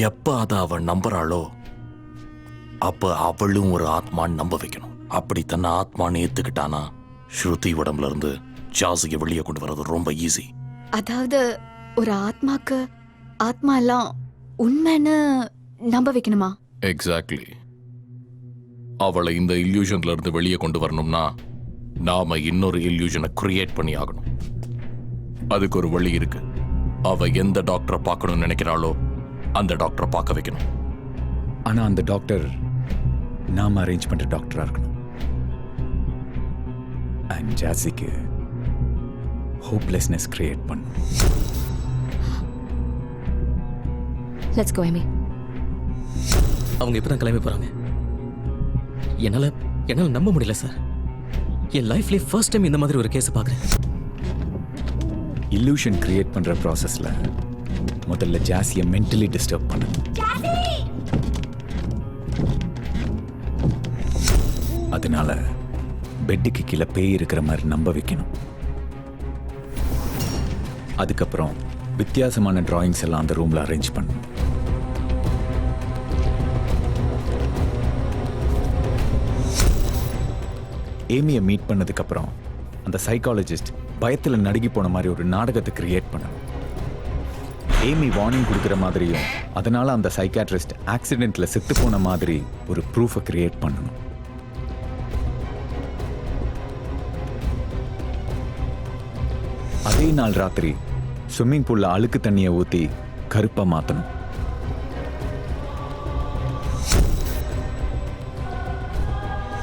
எப்ப அதை அவள் நம்புறாளோ அப்ப அவளும் ஒரு ஆத்மான்னு நம்ப வைக்கணும். அப்படி தன்னை ஆத்மான்னு ஏத்துக்கிட்டானா ஸ்ருதி உடம்புல இருந்து ஜாசியை வெளியே கொண்டு வர்றது ரொம்ப ஈஸி. அதாவது ஒரு ஆத்மாக்கு ஆத்மா எல்லாம் உண்மைன்னு நம்ப வைக்கணுமா? எக்ஸாக்ட்லி. அவளை இந்த இல்யூஷன்ல இருந்து வெளியே கொண்டு வரணும்னா நாம இன்னொரு இல்யூஷனை கிரியேட் பண்ணி ஆகணும். அதுக்கு ஒரு வழி இருக்கு. அவ எந்த டாக்டரை பார்க்கணும்னு நினைக்கிறாளோ அந்த டாக்டரை பார்க்க வைக்கணும். ஆனா அந்த டாக்டர் நாம அரேஞ்ச் பண்ற டாக்டரா இருக்கணும். அண்ட் ஜாசிக்கு ஹோப்லெஸ்னஸ் கிரியேட் பண்ணும். Let's go Amy. அவங்க இப்பதான் கிளம்பி போறாங்க. என்னால நம்ப முடியல சார். என் லைஃப்லயே ஃபர்ஸ்ட் டைம் இந்த மாதிரி ஒரு கேஸ் பார்க்குறேன். இல்லூஷன் கிரியேட் பண்ற ப்ராசஸ்ல முதல்ல ஜாசியை மென்டலி டிஸ்டர்ப் பண்ணணும். அதனால பெட்டுக்கு கீழே பேய் இருக்கிற மாதிரி நம்ப வைக்கணும். அதுக்கப்புறம் வித்தியாசமான டிராயிங்ஸ் எல்லாம் அந்த ரூம்ல அரேஞ்ச் பண்ணணும். ஏமியை மீட் பண்ணதுக்கு அப்புறம் அந்த சைக்காலஜிஸ்ட் பயத்துல நடுங்கி போன மாதிரி ஒரு நாடகத்தை கிரியேட் பண்ணணும். ஏமி வார்னிங் கொடுக்குற மாதிரியும் அதனால அந்த சைக்காட்ரிஸ்ட் ஆக்சிடென்ட்ல செத்து போன மாதிரி ஒரு ப்ரூஃபை கிரியேட் பண்ணணும். அதே நாள் ராத்திரி ஸ்விம்மிங் பூல்ல அழுக்கு தண்ணியை ஊத்தி கருப்பா மாத்தணும்.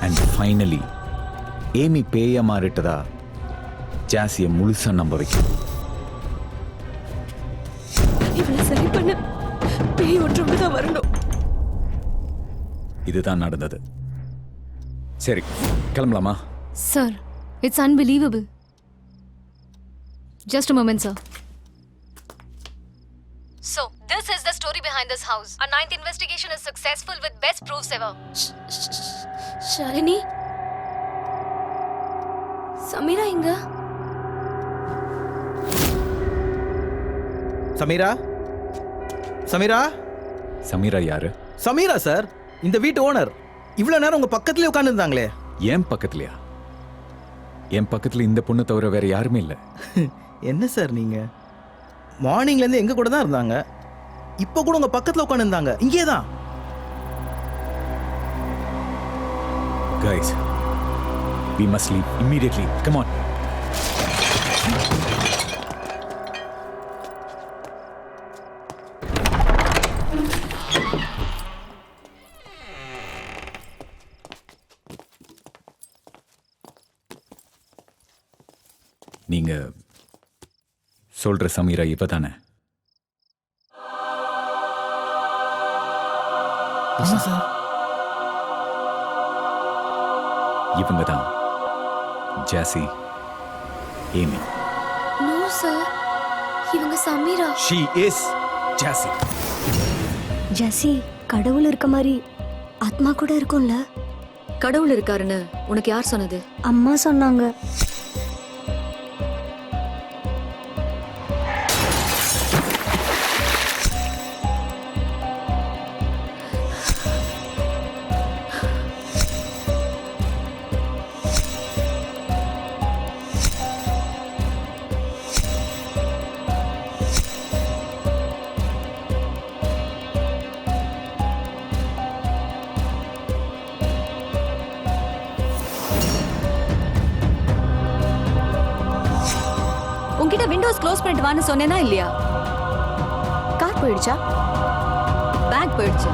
அண்ட் ஃபைனலி ஏமி பேயா மாறிட்டதா ஜாசியை முழுசா நம்ப வைக்கணும். இவளை சரி பண்ண பேய் ஒன்று தான் வரணும். இதுதான் நடந்தது. சரி, கிளம்பலாமா? Sir, it's unbelievable. Just a moment, sir. So, this is the story behind this house. A 9th investigation is successful with best proofs ever. Shalini, Sameera எங்க? சமீரா, சமீரா, சமீரா யாரு? சமீரா சார், இந்த வீட்டு ஓனர். இவ்வளவு நேரம் உங்க பக்கத்துலயே உட்கார்ந்து இருந்தாங்களே. என் பக்கத்துலயா? என் பக்கத்துல இந்த பொண்ணு தவிர வேற யாருமே இல்ல. என்ன சார் நீங்க? மார்னிங்ல இருந்து எங்க கூட தான் இருந்தாங்க. இப்போ கூட உங்க பக்கத்துல உட்கார்ந்து இருந்தாங்க. இங்கே தான். Guys, we must leave immediately. Come on. நீங்க சொல்ற சமீரா இப்பதானே? சார், இவங்க தான் ஜாசி, ஏமி. நோ சார், இவங்க சமீரா. She is Jassi. ஜெசி, கடவுள் இருக்க மாதிரி ஆத்மா கூட இருக்கும்ல? கடவுள் இருக்காருன்னு உனக்கு யார் சொன்னது? அம்மா சொன்னாங்க. உன்கிட்ட விண்டோஸ் க்ளோஸ் பண்ணிட்டு வான்னு சொன்னேனா இல்லையா? கார் போயிடுச்சா? பேக் போயிடுச்சு.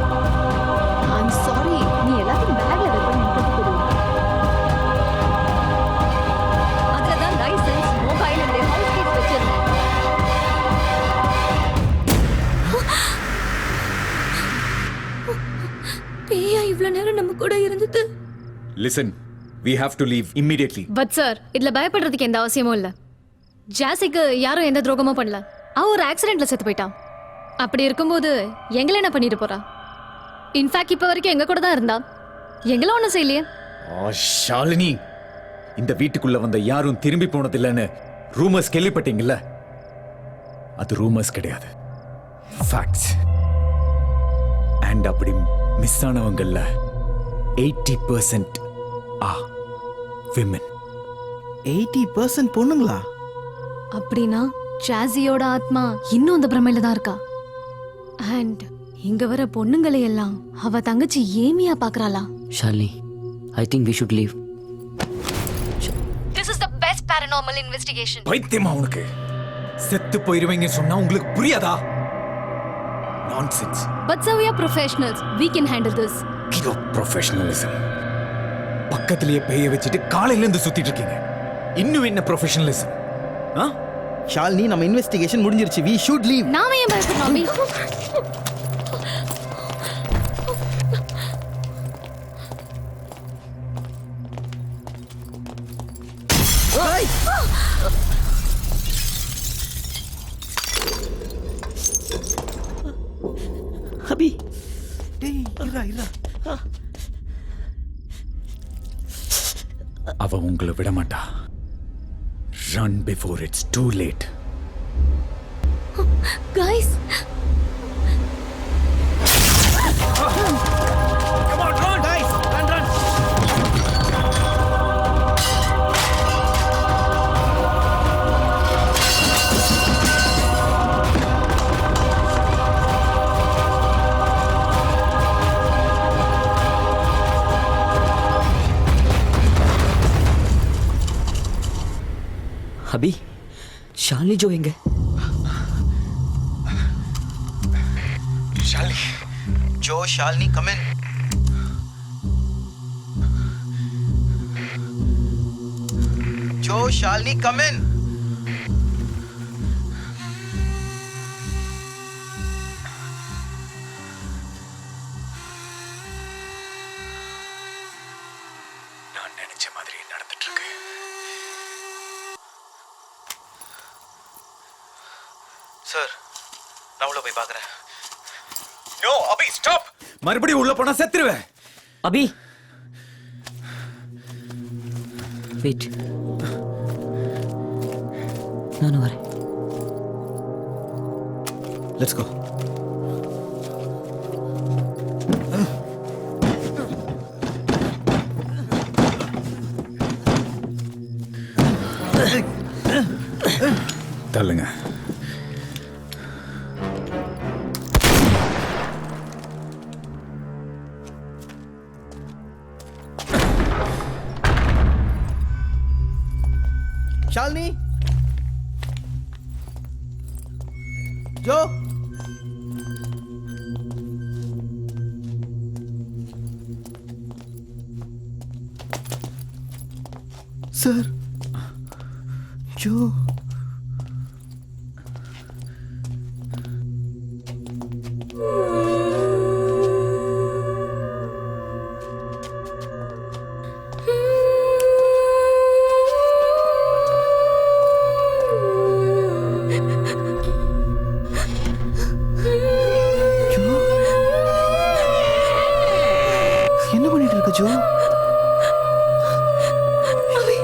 ஐம் சாரி, நீ எல்லாத்தையும் பேக்ல வைப்பேன் எனக்கு தெரியும். அதுல தான் license, mobile and house keys வச்சிருந்தேன். பேயா இவ்வளவு நேரம் நம்ம கூட இருந்தது? Listen, we have to leave immediately. But sir இதுல பயப்படுறதுக்கு எந்த அவசியமும் இல்ல. ஜாசிக்கு யாரும் எந்த துரோகமும் பண்ணல. அவ ஒரு ஆக்சிடென்ட்ல செத்து போயிட்டான். அப்படி இருக்கும்போது எங்களை என்ன பண்ணிட்டு போறா? இன்ஃபேக்ட் இப்ப வரைக்கும் எங்க கூட தான் இருந்தா. எங்களை ஒண்ணும் செய்யலையே. ஷாலினி, இந்த வீட்டுக்குள்ள வந்த யாரும் திரும்பி போனதில்லைன்னு ரூமர்ஸ் கேள்விப்பட்டீங்கல்ல? அது ரூமர்ஸ் கிடையாது, ஃபேக்ட்ஸ். அண்ட் அப்படி மிஸ் ஆனவங்கல்ல 80% விமன். 80% பொண்ணுங்களா? அப்படின்னா ஜாசியோட ஆத்மா இன்னும் அந்த பிரமையில தான் இருக்கா. அண்ட் இங்க வர பொண்ணுங்களை எல்லாம் அவ தங்கச்சி ஏமியா பாக்குறாளா? Shalini, I think we should leave. This is the best paranormal investigation. பைத்தியமா உனக்கு? செத்து போயிருவீங்க சொன்னா உங்களுக்கு புரியாதா? Nonsense. But sir, we are professionals. We can handle this. இதோ ப்ரொஃபஷனலிசம். பக்கத்திலேயே பேய வச்சுட்டு காலையில இருந்து சுத்திட்டு இருக்கீங்க. இன்னும் என்ன ப்ரொஃபஷனலிசம்? ஷாலினி, நம்ம இன்வெஸ்டிகேஷன் முடிஞ்சிருச்சு. we should leave. நாம ஏன் பயப்படணும் அபி? அபி, டேய் இருடா. அவ உங்களை விட மாட்டா. Run before it's too late. Guys, Come on, run! Guys, run. Abhi, Shalini Jo எங்க? Shalini, come in. Shalini, come in. நான் நினைச்ச மாதிரி நடந்துட்டு இருக்கு. சார், நான் உள்ள போய் பார்க்கறேன். No, அபி, ஸ்டாப். மறுபடியும் உள்ள போனா செத்துருவேன். அபி, வெயிட், நானும் வரேன். Let's go. தள்ளுங்க. ஷாலினி, ஜோ. Sir, Jo. என்ன பண்ணிட்டு இருக்க Jo? Abhi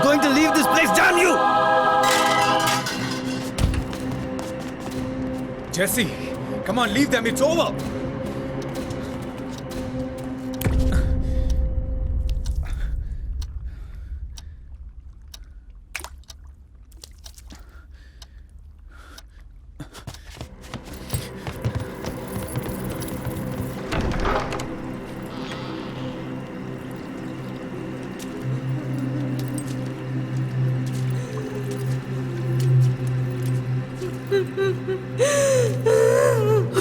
going to leave this place, damn you! Jesse, come on, leave them. It's over.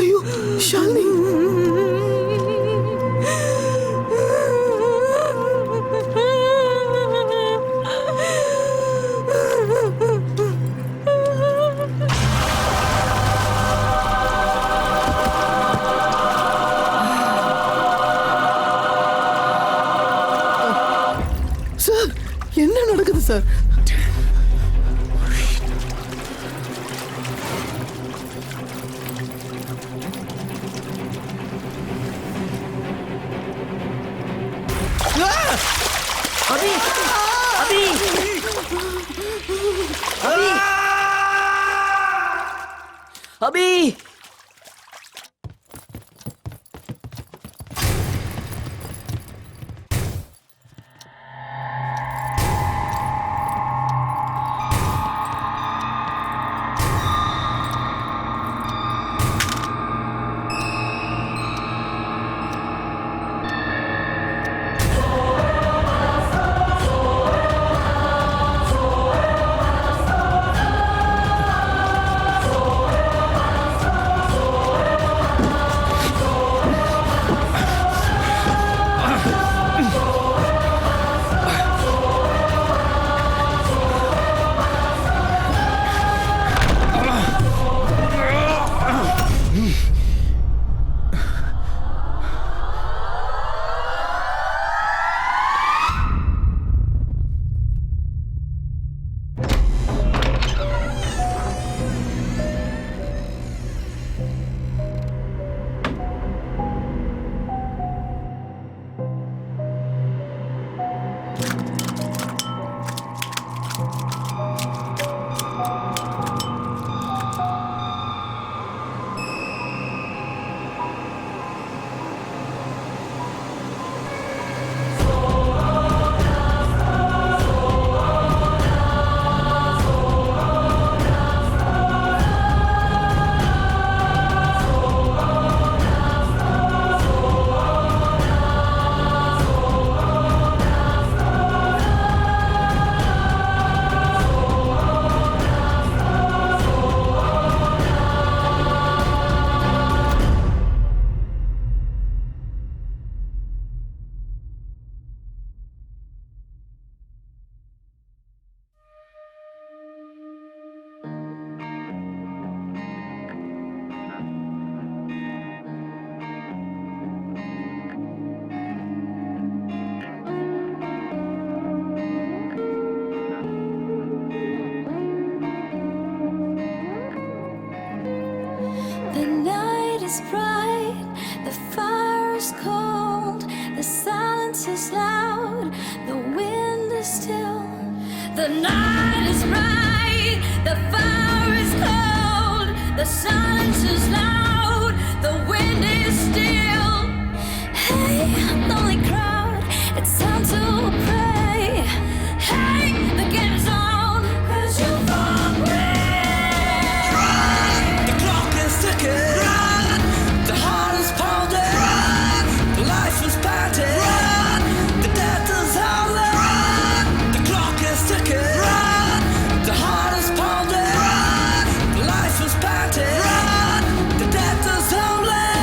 ஐயோ ஷாலினி சார் என்ன நடக்குது சார்? अभी अभी अभी अभी is bright, the fire is cold, the silence is loud, the wind is still. The night is bright, the fire is cold, the silence is loud, the wind is still. Hey, lonely crowd, it's time to pray. Hey, the game is on, 'cause you've gone away. The clock is ticking. Run. The heart is pounding. Run. The life is panting. Run. The death is howling. Run. The clock is ticking. Run. The heart is pounding. Run. The life is panting. Run. The death is howling.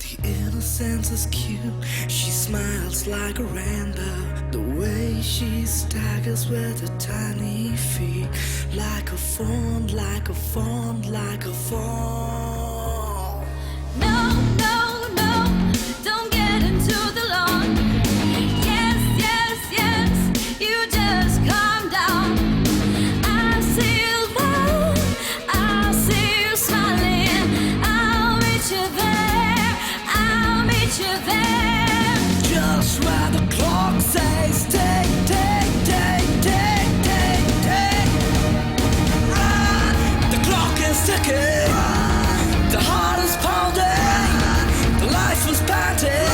The innocence is cute. She smiles like a rainbow. The way she staggers with her tiny feet, like a fawn, like a fawn, like a fawn. No, no, no, don't get into started.